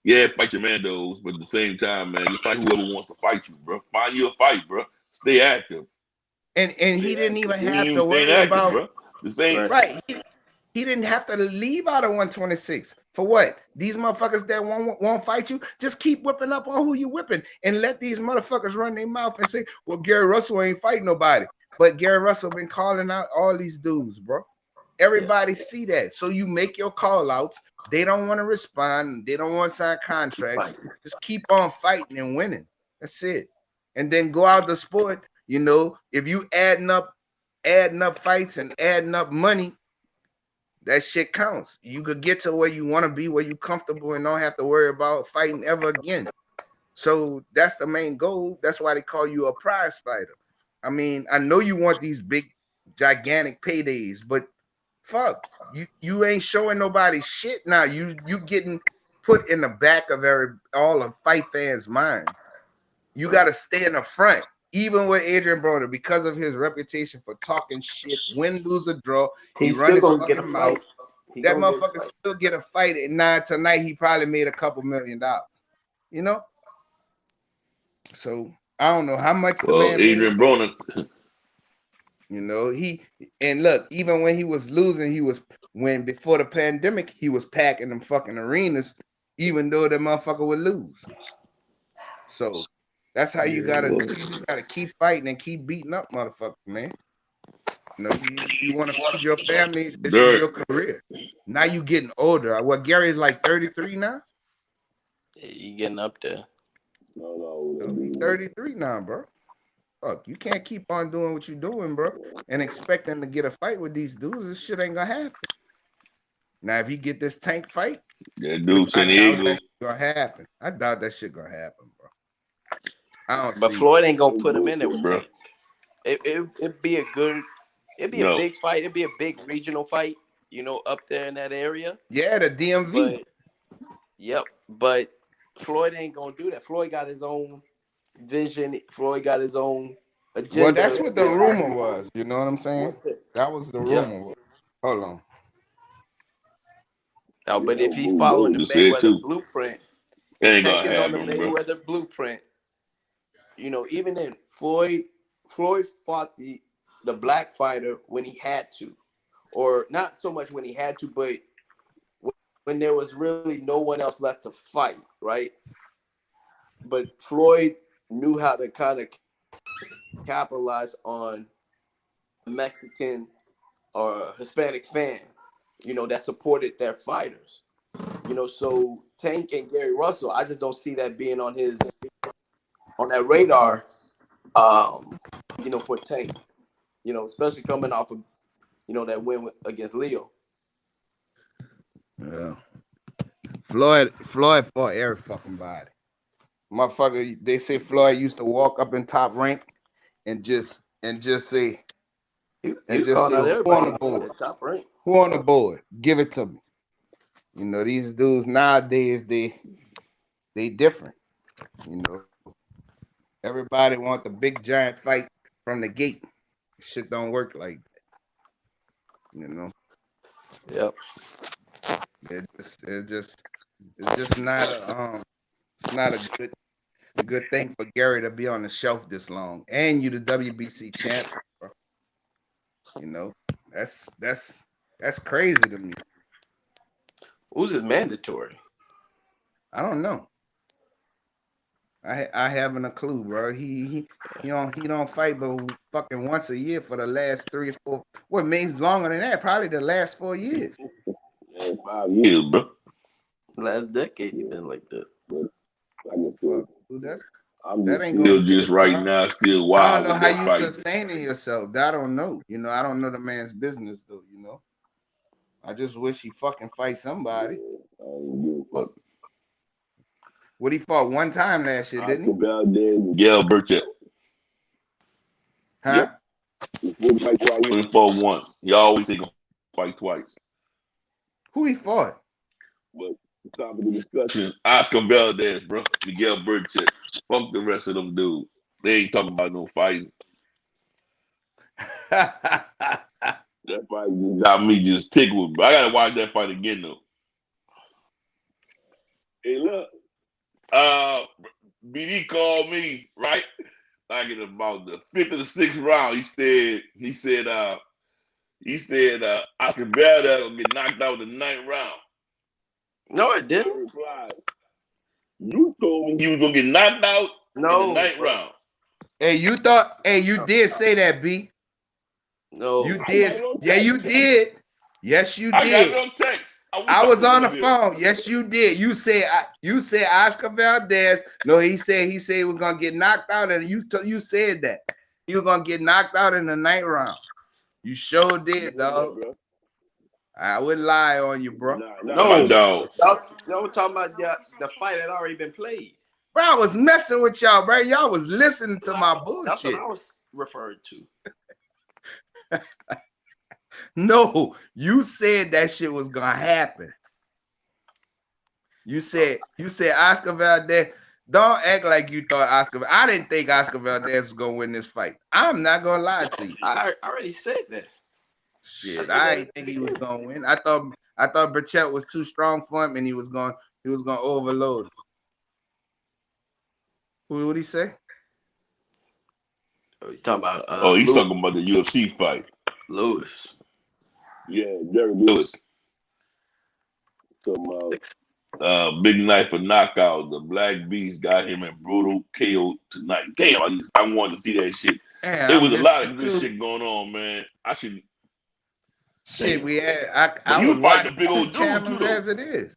Speaker 4: Yeah, fight your mandos, but at the same time, man, just fight whoever wants to fight you, bro. Find you a fight, bro. Stay active.
Speaker 6: And he didn't even have to worry about,
Speaker 4: bro. The same,
Speaker 6: right? He didn't have to leave out of 126 for what? These motherfuckers that won't fight you, just keep whipping up on who you whipping, and let these motherfuckers run their mouth and say, "Well, Gary Russell ain't fighting nobody," but Gary Russell been calling out all these dudes, bro. Everybody see that, so you make your call outs. They don't want to respond. They don't want to sign contracts. Just keep on fighting and winning. That's it. And then go out the sport. You know, if you adding up fights and adding up money, that shit counts. You could get to where you want to be, where you comfortable and don't have to worry about fighting ever again. So that's the main goal. That's why they call you a prize fighter. I mean, I know you want these big, gigantic paydays, but fuck, you ain't showing nobody shit now. You getting put in the back of all of fight fans' minds. You got to stay in the front. Even with Adrian Broner, because of his reputation for talking shit, win, lose, or draw,
Speaker 5: he's still gonna get a fight.
Speaker 6: That motherfucker still get a fight. And tonight he probably made a couple $1 million. You know. So I don't know how much the man
Speaker 4: Adrian Broner.
Speaker 6: You know, and look, even when he was losing, before the pandemic, he was packing them fucking arenas, even though the motherfucker would lose. So that's how you gotta do. You gotta keep fighting and keep beating up motherfuckers, man. You know, you want to feed your family. This is your career. Now you getting older. Well, Gary's like 33 now.
Speaker 5: Yeah, you getting up there.
Speaker 6: No, he's 33 now, bro. Fuck, you can't keep on doing what you're doing, bro, and expecting to get a fight with these dudes. This shit ain't gonna happen. Now, if he get this Tank fight,
Speaker 4: that dude San Diego
Speaker 6: gonna happen. I doubt that shit gonna happen, bro.
Speaker 5: But Floyd ain't gonna put him in there with Tank. It'd be a big fight. It'd be a big regional fight, you know, up there in that area.
Speaker 6: Yeah, the DMV.
Speaker 5: But Floyd ain't gonna do that. Floyd got his own vision. Floyd got his own agenda.
Speaker 6: Well, that's what the rumor was. You know what I'm saying? That was the rumor. Hold on.
Speaker 5: No, but if he's following the Mayweather blueprint,
Speaker 4: ain't gonna happen,
Speaker 5: on the Mayweather blueprint, you know, even then, Floyd fought the black fighter when he had to, or not so much when he had to, but when there was really no one else left to fight, right? But Floyd knew how to kind of capitalize on Mexican or Hispanic fan, you know, that supported their fighters. You know, so Tank and Gary Russell, I just don't see that being on that radar, you know, for Tank. You know, especially coming off of, you know, that win against Leo.
Speaker 6: Yeah. Floyd fought every fucking body. Motherfucker, they say Floyd used to walk up in Top Rank and just say, who on the board?
Speaker 5: Top Rank.
Speaker 6: Who on the board? Give it to me. You know, these dudes nowadays, they different. You know, everybody want the big giant fight from the gate. Shit don't work like that. You know,
Speaker 5: Yep.
Speaker 6: it's just not a good thing for Gary to be on the shelf this long. And you the WBC champ, bro. You know, that's crazy to me.
Speaker 5: Who's is mandatory?
Speaker 6: I don't know. I haven't a clue, bro. He don't fight but fucking once a year for the last 3 or 4. What means longer than that? Probably the last 4 years.
Speaker 4: Yeah, 5 years, bro.
Speaker 5: Last decade, he been like that.
Speaker 4: Like I said,
Speaker 6: Dude,
Speaker 4: I'm
Speaker 6: that
Speaker 4: just
Speaker 6: ain't
Speaker 4: still
Speaker 6: gonna
Speaker 4: just
Speaker 6: fit,
Speaker 4: right
Speaker 6: bro.
Speaker 4: now, still
Speaker 6: I
Speaker 4: wild
Speaker 6: don't know
Speaker 4: with
Speaker 6: how
Speaker 4: that
Speaker 6: you
Speaker 4: fight.
Speaker 6: sustaining yourself. I don't know. You know, I don't know the man's business though. You know, I just wish he fucking fight somebody.
Speaker 4: I ain't give a fuck.
Speaker 6: What he fought one time last year, didn't he?
Speaker 4: Valdez, Miguel Berchelt.
Speaker 6: Huh?
Speaker 4: Yep. Before he fight twice, he only fought once. He always take a fight twice.
Speaker 6: Who he fought?
Speaker 4: But the topic of discussion, Oscar Valdez, bro. Miguel Berchelt. Fuck the rest of them dudes. They ain't talking about no fighting. That fight just got me just tickled, bro. I gotta watch that fight again though. Hey, look. BD called me, right? Like in about the 5th or the 6th round. He said Oscar Valdez gonna get knocked out in the 9th round.
Speaker 5: No, it
Speaker 4: I
Speaker 5: didn't.
Speaker 4: replied, you told me he was gonna get knocked out in the 9th round.
Speaker 6: Hey, you did say that, B.
Speaker 5: No.
Speaker 6: You did. Yeah, you did. Yes, you did.
Speaker 4: I got it on text.
Speaker 6: I was on the phone. Yes, you did. You said Oscar Valdez. No, he said he was gonna get knocked out, and you said that he was gonna get knocked out in the 9th round. You sure did, dog. I wouldn't lie on you, bro.
Speaker 5: No,
Speaker 4: my dog.
Speaker 5: Y'all talking about the fight had already been played.
Speaker 6: Bro, I was messing with y'all, bro. Y'all was listening to my bullshit.
Speaker 5: That's what I was referring to.
Speaker 6: No, you said that shit was gonna happen. You said Oscar Valdez. Don't act like you thought Oscar. I didn't think Oscar Valdez was gonna win this fight. I'm not gonna lie to you.
Speaker 5: I already said that.
Speaker 6: Shit, I didn't think he was gonna win. I thought Berchelt was too strong for him, and he was gonna overload him. What would he say?
Speaker 5: Oh, you talking about?
Speaker 4: He's
Speaker 5: Lewis.
Speaker 4: talking about the UFC fight.
Speaker 5: Lewis.
Speaker 4: Yeah, Derek Lewis. Big Knife for knockout. The Black Beast got him in brutal KO tonight. Damn, I wanted to see that shit.
Speaker 6: Damn,
Speaker 4: it was a lot of good shit going on, man.
Speaker 6: Shit, we had. I
Speaker 4: was
Speaker 6: was
Speaker 4: fighting
Speaker 6: watching
Speaker 4: the big old dude too, though.
Speaker 6: as it is.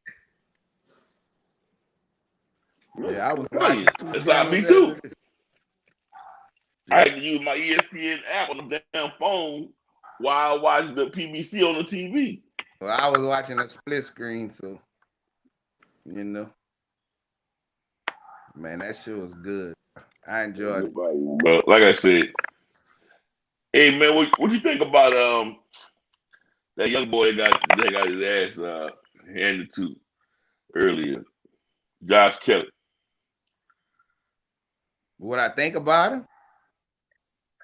Speaker 6: Yeah, I was
Speaker 4: watching. That's how me too. I had to use my ESPN app on the damn phone while I watched the PBC on the TV.
Speaker 6: Well, I was watching a split screen, so you know, man, that shit was good. I enjoyed it.
Speaker 4: But like I said, hey man, what you think about that young boy that got his ass handed to earlier, Josh Kelly? What
Speaker 6: I think about him?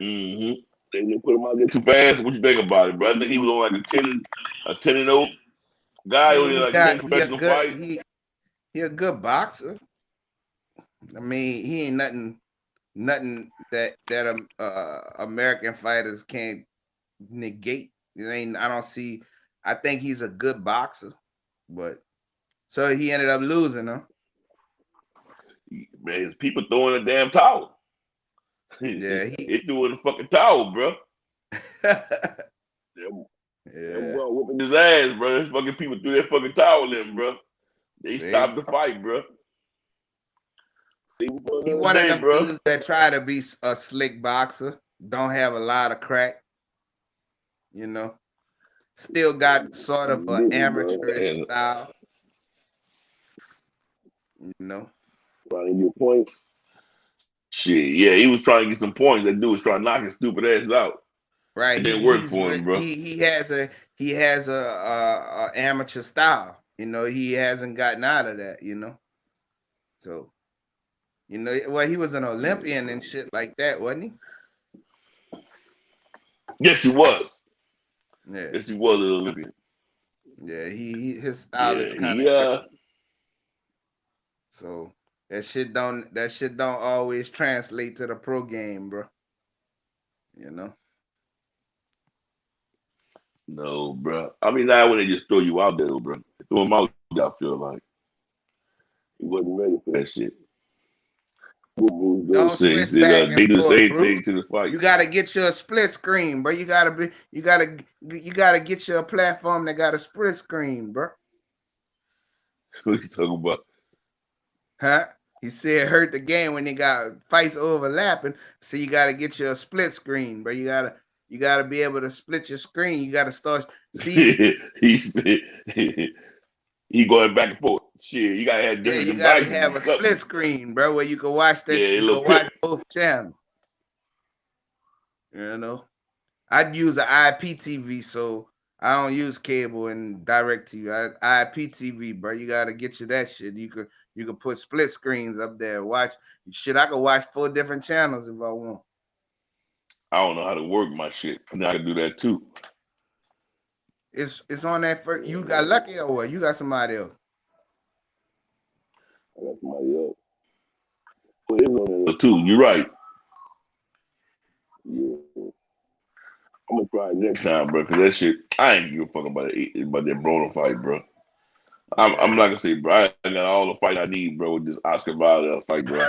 Speaker 4: Mm-hmm. They didn't put him out there too fast. What you think about it, bro? I think he was on like a 10-0 guy, only like 10 professional fights.
Speaker 6: He a good boxer. I mean, he ain't nothing that American fighters can't negate. It ain't. I don't see. I think he's a good boxer, but so he ended up losing, huh?
Speaker 4: Man, his people throwing a damn towel.
Speaker 6: Yeah,
Speaker 4: he threw in the fucking towel, bro.
Speaker 6: Yeah,
Speaker 4: bro, whooping his ass, bro. His fucking people threw that fucking towel in, bro. They stopped the fight, bro.
Speaker 6: He one of them dudes that try to be a slick boxer. Don't have a lot of crack, you know. Still got sort of an amateurish style, you know.
Speaker 4: Trying to get points. Shit, yeah, he was trying to get some points. That dude was trying to knock his stupid ass out.
Speaker 6: Right,
Speaker 4: it didn't work for him, bro.
Speaker 6: He has a amateur style. he hasn't gotten out of that, So, well, he was an Olympian and shit like that, wasn't he?
Speaker 4: Yes, he was.
Speaker 6: Yeah.
Speaker 4: Yes, he was an Olympian.
Speaker 6: Yeah, his style is
Speaker 4: Yeah,
Speaker 6: kind
Speaker 4: he
Speaker 6: of different. So that shit don't always translate to the pro game, bro.
Speaker 4: No, bro. I mean, now when they just throw you out there, bro. They throw him out there, I feel like he wasn't ready for that shit.
Speaker 6: Don't
Speaker 4: Those things,
Speaker 6: switch back and
Speaker 4: they do the
Speaker 6: forth,
Speaker 4: same
Speaker 6: bro.
Speaker 4: thing to the fight.
Speaker 6: You gotta get you a split screen, bro. You gotta get you a platform that got a split screen, bro.
Speaker 4: What you talking about?
Speaker 6: Huh? He said it hurt the game when they got fights overlapping. So you gotta get you a split screen, bro. You gotta be able to split your screen. You gotta start
Speaker 4: He said he going back and forth. Shit, you gotta have different
Speaker 6: you gotta
Speaker 4: devices.
Speaker 6: have a split screen, bro, where you can watch that.
Speaker 4: Yeah,
Speaker 6: You can watch both channels. I'd use an IPTV, so I don't use cable and direct TV. IPTV, bro. You gotta get you that shit. You could put split screens up there. Watch shit. I could watch 4 different channels if I want.
Speaker 4: I don't know how to work my shit. Now I can do that too.
Speaker 6: It's on that first. You got lucky or what? You got somebody else?
Speaker 4: I got somebody else. Well, it's on there too. You're right. Yeah. I'm gonna try it next time, bro. Cause that shit, I ain't give a fuck about that Broner fight, bro. I'm not gonna say, bro. I got all the fight I need, bro. With this Oscar Valdez fight, bro.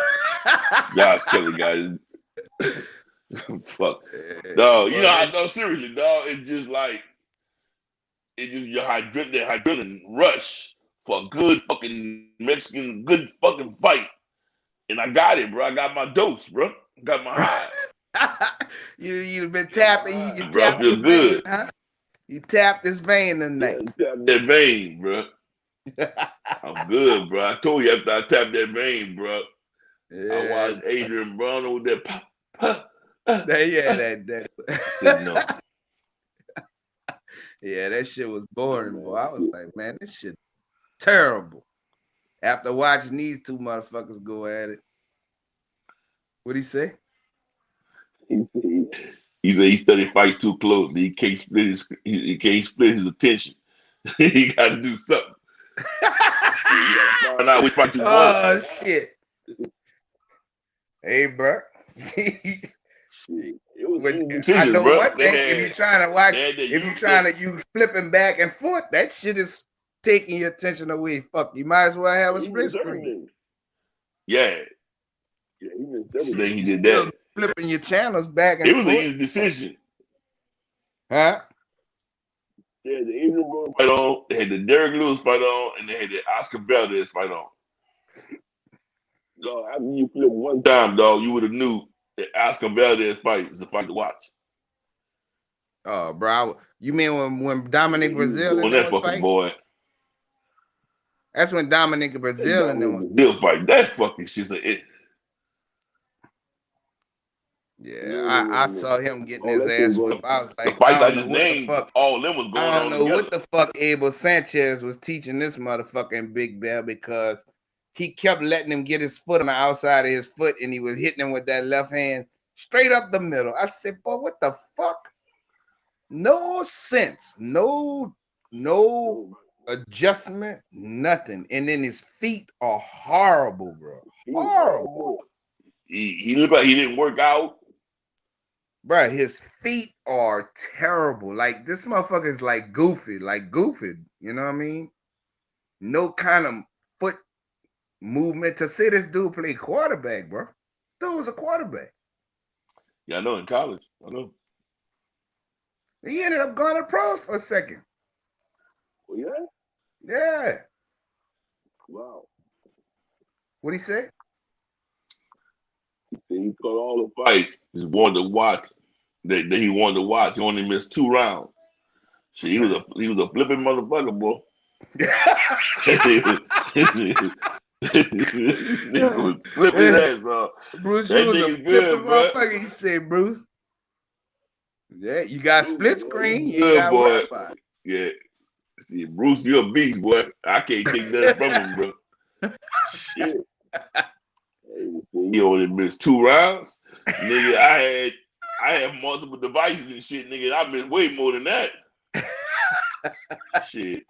Speaker 4: Josh Kelly guys. Fuck, dog. I know seriously, dog. It's just like your adrenaline rush for a good fucking Mexican, good fucking fight, and I got it, bro. I got my dose, bro. Got my high.
Speaker 6: You've been tapping. You
Speaker 4: bro,
Speaker 6: tapped
Speaker 4: I feel
Speaker 6: the
Speaker 4: good.
Speaker 6: vein, huh? You tapped this vein tonight.
Speaker 4: Yeah, tap that vein, bro. I'm good, bro. I told you after I tapped that vein, bro. Yeah. I watched Adrian Broner with that pop.
Speaker 6: That.
Speaker 4: Said no.
Speaker 6: Yeah, that shit was boring, boy. I was like, man, this shit terrible. After watching these 2 motherfuckers go at it. What'd he say?
Speaker 4: He said he studied fights too closely. He can't split his attention. He got to do something. You gotta find out which fight you want.
Speaker 6: Oh shit! Hey, bro. I know one thing. If you're trying to watch, you flipping back and forth, that shit is taking your attention away. Fuck, you might as well have a split screen.
Speaker 4: Yeah, he missed everything. He did that.
Speaker 6: Flipping your channels back and forth.
Speaker 4: It was an easy decision.
Speaker 6: Huh?
Speaker 4: They had the Adrian Broner fight on, they had the Derek Lewis fight on, and they had the Oscar Valdez fight on. Dog, after you flip one time, dog, you would have knew that Oscar Valdez fight is the fight to watch.
Speaker 6: Oh, bro, you mean when Dominic Brazil
Speaker 4: and that fucking fight? Boy?
Speaker 6: That's when Dominic Brazil and them
Speaker 4: Brazil fight. That fucking shit's it.
Speaker 6: Yeah, I saw him getting his ass whipped. I was like,
Speaker 4: the fights I just named, all of them was going on.
Speaker 6: I don't know what the fuck Abel Sanchez was teaching this motherfucking Big Bear, because he kept letting him get his foot on the outside of his foot, and he was hitting him with that left hand straight up the middle. I said, boy, what the fuck? No sense, no adjustment, nothing. And then his feet are horrible, bro. Horrible.
Speaker 4: He looked like he didn't work out.
Speaker 6: Bro, his feet are terrible. Like, this motherfucker is like goofy. You know what I mean? No kind of foot movement. To say this dude play quarterback, bro. Dude was a quarterback.
Speaker 4: Yeah, I know, in college. I know.
Speaker 6: He ended up going to pros for a second.
Speaker 4: Oh, yeah?
Speaker 6: Yeah.
Speaker 4: Wow.
Speaker 6: What'd he say?
Speaker 4: He caught all the fights. He wanted to watch. That he wanted to watch. He only missed 2 rounds. So he was a flipping motherfucker, bro. He was flipping his ass off.
Speaker 6: Bruce, you was a flipping motherfucker. He said, Bruce. Yeah, you got split screen. You got
Speaker 4: boy. Yeah. See, Bruce, you're a beast, boy. I can't take that from him, bro. Shit. He only missed 2 rounds. Nigga, I had multiple devices and shit, nigga. I missed way more than that. Shit.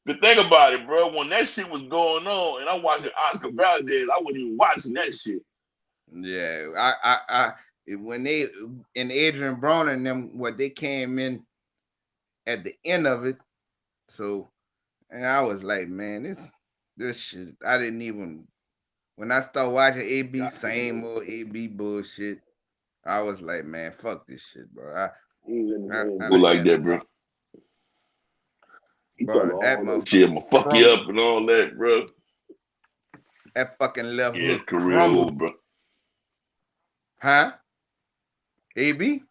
Speaker 4: The thing about it, bro, when that shit was going on and I'm watching Oscar Valdez, I wasn't even watching that shit.
Speaker 6: Yeah, I when they and Adrian Broner and them, what they came in at the end of it, so and I was like, man, this shit. I didn't even when I started watching AB, same old AB bullshit. I was like, man, fuck this shit, bro. I
Speaker 4: Go like that, bro.
Speaker 6: Bro, that motherfucker
Speaker 4: shit, I'ma fuck you up and all that, bro.
Speaker 6: That fucking left hook
Speaker 4: career over, bro.
Speaker 6: Huh? AB?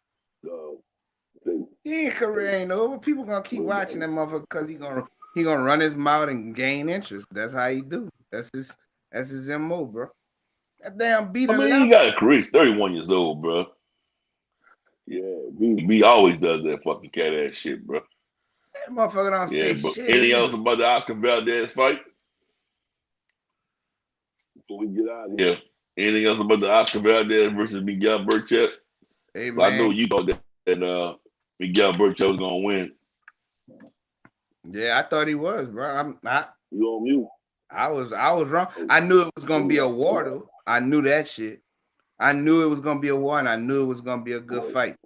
Speaker 6: Yeah, career ain't over. People gonna keep watching that motherfucker because he gonna run his mouth and gain interest. That's how he do. That's his MO, bro. That damn beat.
Speaker 4: I mean, he got a career. He's 31 years old, bro. Yeah, he always does that fucking cat ass shit, bro.
Speaker 6: That motherfucker don't say shit.
Speaker 4: Anything else about the Oscar Valdez fight? Before we get out of here, anything else about the Oscar Valdez versus Miguel Berchelt?
Speaker 6: Hey, man.
Speaker 4: I know you thought that Miguel Berchelt was gonna win.
Speaker 6: Yeah, I thought he was, bro. I'm not.
Speaker 4: You on mute?
Speaker 6: I was wrong. I knew it was gonna be a war, though. I knew that shit. I knew it was gonna be a war, and I knew it was gonna be a good fight.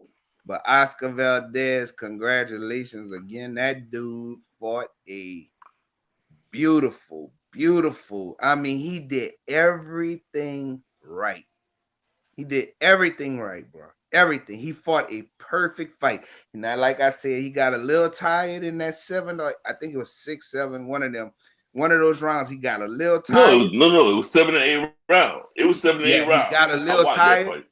Speaker 6: But Oscar Valdez, congratulations again. That dude fought a beautiful. I mean, he did everything right. He did everything right, bro. Everything. He fought a perfect fight. And now, like I said, he got a little tired in that 7. I think it was 6, 7. One of those rounds, he got a little tired.
Speaker 4: No. It was 7 and 8 rounds. It was 7 and 8 rounds.
Speaker 6: He got a little tired.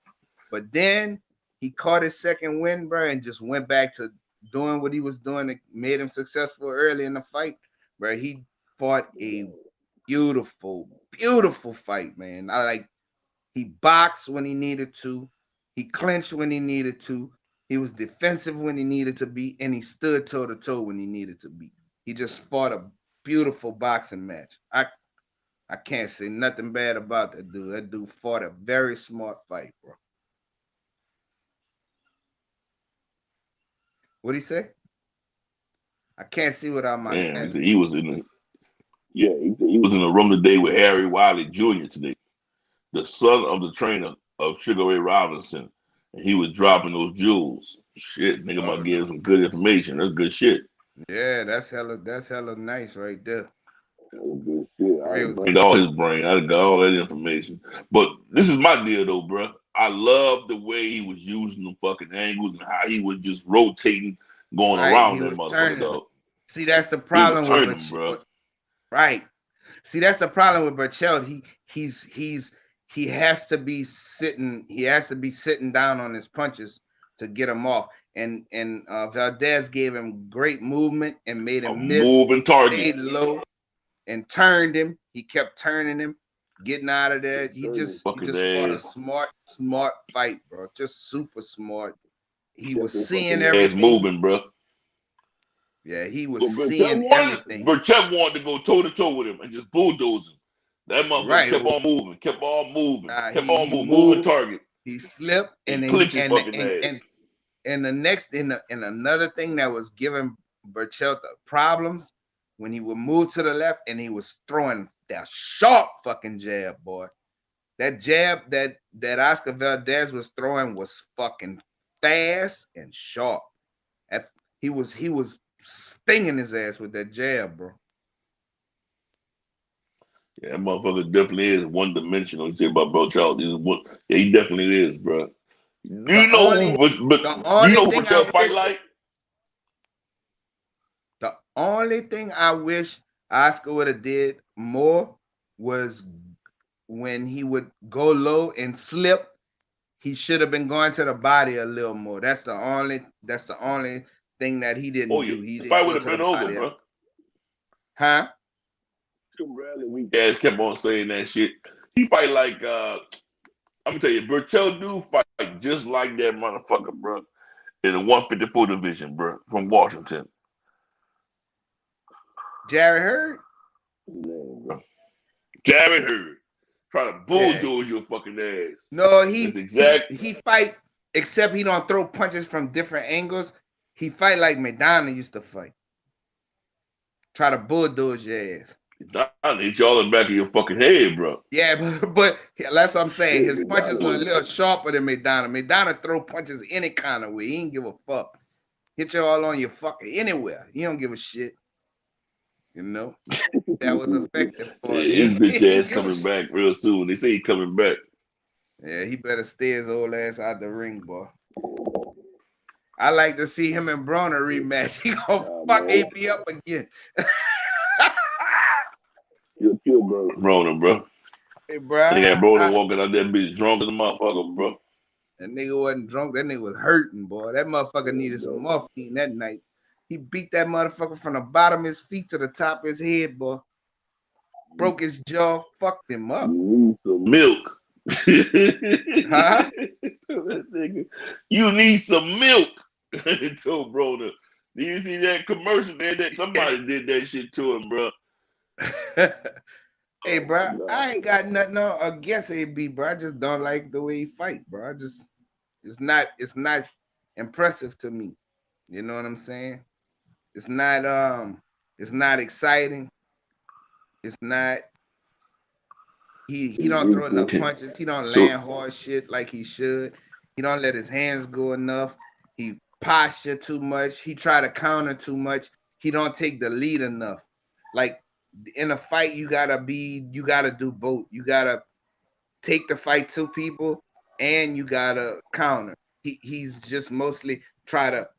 Speaker 6: But then he caught his second win, bro, and just went back to doing what he was doing that made him successful early in the fight, bro. He fought a beautiful fight, man. He boxed when he needed to. He clinched when he needed to. He was defensive when he needed to be, and he stood toe to toe when he needed to be. He just fought a beautiful boxing match. I can't say nothing bad about that dude. That dude fought a very smart fight, bro. What'd he say? I can't see without my
Speaker 4: hands. He was in the room today with Harry Wiley Jr. today, the son of the trainer of Sugar Ray Robinson, and he was dropping those jewels. Shit, nigga might give some good information. That's good shit.
Speaker 6: Yeah, that's hella nice right there.
Speaker 4: Good shit. I drained all his brain. I got all that information. But this is my deal though, bro. I love the way he was using the fucking angles and how he was just rotating, going around that motherfucker, dog.
Speaker 6: See, that's the problem with Berchelt, bro. Right. See, that's the problem with Berchelt. He has to be sitting down on his punches to get him off. And Valdez gave him great movement and made him miss.
Speaker 4: Moving target.
Speaker 6: Stayed low and turned him. He kept turning him, getting out of there. He just fought a smart fight, bro. Just super smart. He was seeing everything.
Speaker 4: Moving, bro.
Speaker 6: Yeah, he was seeing everything.
Speaker 4: Berchelt wanted to go toe to toe with him and just bulldoze him. That motherfucker kept on moving, kept on moving, moving target.
Speaker 6: He slipped and another thing that was giving Berchelt problems when he would move to the left and he was throwing that sharp fucking jab, boy. That jab that Oscar Valdez was throwing was fucking fast and sharp. He was stinging his ass with that jab, bro.
Speaker 4: Yeah, that motherfucker definitely is one-dimensional. You say about Berchelt, he definitely is, bro. You know who Berchelt fight like?
Speaker 6: The only thing I wish Oscar would have did more was when he would go low and slip. He should have been going to the body a little more. That's the only thing that he didn't do.
Speaker 4: The fight would have been over, bro.
Speaker 6: Huh?
Speaker 4: We guys kept on saying that shit. He fight like I'm gonna tell you, Berchelt do fight just like that motherfucker, bro. In the 154 division, bro, from Washington.
Speaker 6: Jared Hurd?
Speaker 4: Jared Hurd. Try to
Speaker 6: Yeah.
Speaker 4: bulldoze your fucking ass.
Speaker 6: No,
Speaker 4: That's exact.
Speaker 6: he fight, except he don't throw punches from different angles. He fight like Madonna used to fight. Try to bulldoze your ass.
Speaker 4: Don hit y'all in the back of your fucking head, bro.
Speaker 6: Yeah, but that's what I'm saying. His
Speaker 4: Yeah,
Speaker 6: punches are a
Speaker 4: Madonna.
Speaker 6: little sharper than Madonna. Madonna throw punches any kind of way. He ain't give a fuck. Hit you all on your fucking anywhere. He don't give a shit. You know? That was effective for
Speaker 4: His
Speaker 6: him.
Speaker 4: bitch ass coming back real soon. They say he coming back.
Speaker 6: Yeah, he better stay his old ass out the ring, boy. I like to see him and Broner rematch. He gonna fuck AP up again.
Speaker 4: You'll kill Broner, bro.
Speaker 6: Hey, bro.
Speaker 4: They got Broner walking out that bitch drunk as a motherfucker, bro.
Speaker 6: That nigga wasn't drunk. That nigga was hurting, boy. That motherfucker needed some morphine that night. He beat that motherfucker from the bottom of his feet to the top of his head, boy. Broke his jaw, fucked him up.
Speaker 4: You need some milk.
Speaker 6: Huh?
Speaker 4: You need some milk. Told Broner. Did you see that commercial there? That somebody did that shit to him, bro.
Speaker 6: Hey, bro, I ain't got nothing against AB, bro. I just don't like the way he fight, bro. It's not impressive to me. You know what I'm saying? It's not exciting. It's not. He don't throw enough punches. He don't land hard shit like he should. He don't let his hands go enough. He posture too much. He try to counter too much. He don't take the lead enough. Like in a fight, you gotta do both. You gotta take the fight to people and you gotta counter. He's just mostly try to,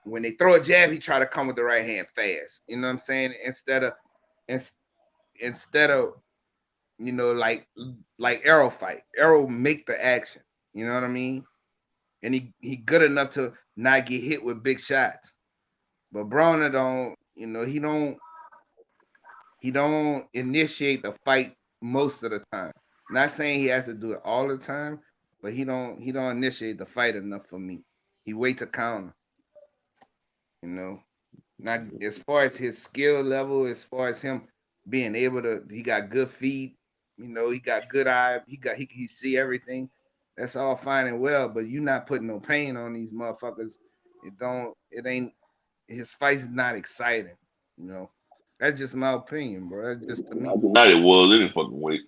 Speaker 6: when they throw a jab, he try to come with the right hand fast. You know what I'm saying? Instead of you know, like Arrow fight. Arrow make the action. You know what I mean? And he good enough to not get hit with big shots. But Broner don't, you know, he don't initiate the fight most of the time. Not saying he has to do it all the time, but he don't initiate the fight enough for me. He waits to counter. You know, not as far as his skill level, as far as him being able to, he got good feet. You know, he got good eye. He see everything. That's all fine and well, but you're not putting no pain on these motherfuckers. It ain't. His fight's not exciting. You know, that's just my opinion, bro. That's just to me.
Speaker 4: Not it was any fucking weight.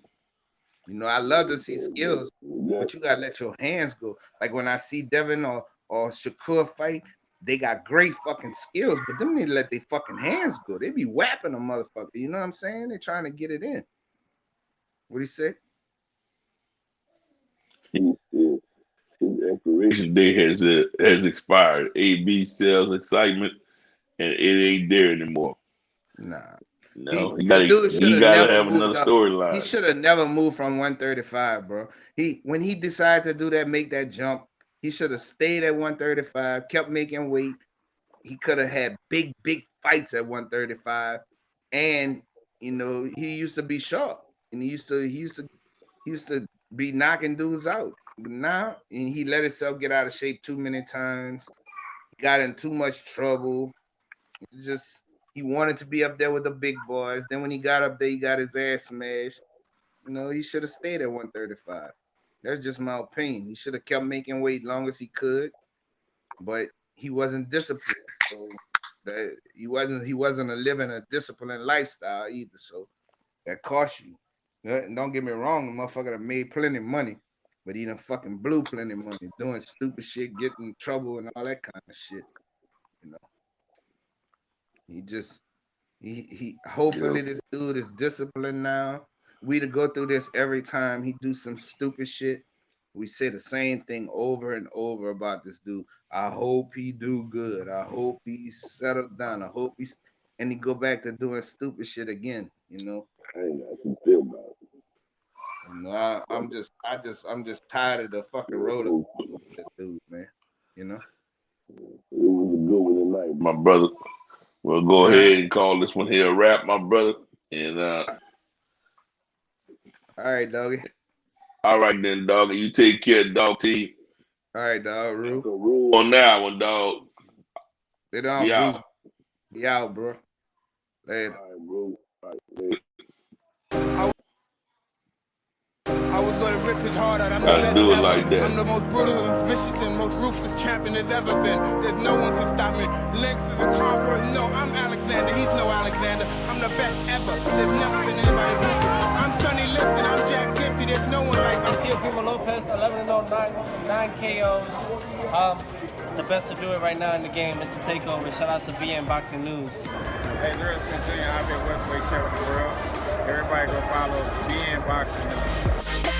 Speaker 6: You know, I love to see skills, but you gotta let your hands go. Like when I see Devin or Shakur fight, they got great fucking skills, but them need to let their fucking hands go. They be whapping a motherfucker. You know what I'm saying? They trying to get it in. What do you say?
Speaker 4: He said his expiration date has expired. AB sells excitement, and it ain't there anymore.
Speaker 6: Nah.
Speaker 4: No,
Speaker 6: He
Speaker 4: he gotta have another storyline.
Speaker 6: He should have never moved from 135, bro. When he decided to do that, make that jump, he should have stayed at 135, kept making weight. He could have had big fights at 135, and you know he used to be sharp, and he used to be knocking dudes out. But now, and he let himself get out of shape too many times. He got in too much trouble. It's just he wanted to be up there with the big boys. Then when he got up there, he got his ass smashed. You know, he should have stayed at 135. That's just my opinion. He should have kept making weight long as he could, but he wasn't disciplined. So that he wasn't living a disciplined lifestyle either. So that cost you. And don't get me wrong, the motherfucker done made plenty of money, but he done fucking blew plenty of money doing stupid shit, getting in trouble and all that kind of shit. You know. He hopefully this dude is disciplined now. We to go through this every time he do some stupid shit. We say the same thing over and over about this dude. I hope he do good. I hope he settled down. I hope and he go back to doing stupid shit again, you know.
Speaker 4: I ain't got to feel about it.
Speaker 6: You know, I'm just tired of the fucking roller that dude, man. You know.
Speaker 4: It was a good one tonight, my brother. We'll go ahead and call this one here a wrap, my brother. And
Speaker 6: all right, doggy.
Speaker 4: All right then, dog. You take care, dog. T.
Speaker 6: All right, dog.
Speaker 4: Rule on that one, dog.
Speaker 6: They don't.
Speaker 4: Be out.
Speaker 6: Be out, bro. Later.
Speaker 4: All right, bro. All right, later.
Speaker 1: I was gonna rip his heart out. I'm the
Speaker 4: Gotta
Speaker 1: best
Speaker 4: do it
Speaker 1: ever.
Speaker 4: like that.
Speaker 1: I'm the most brutal and vicious and most ruthless champion there's ever been. There's no one can stop me. Lex is a conqueror. No, I'm Alexander. He's no Alexander. I'm the best ever. There's never been anybody ruthless. I'm Sonny Liston. I'm Jack Gifty. There's no one like me.
Speaker 2: Tio Primo Lopez, 11-0, 9 KOs. The best to do it right now in the game is to take over. Shout out to BNboxingNews.
Speaker 3: Hey, there's continuing out there Westway champion of the world. Everybody go follow BNboxingNews.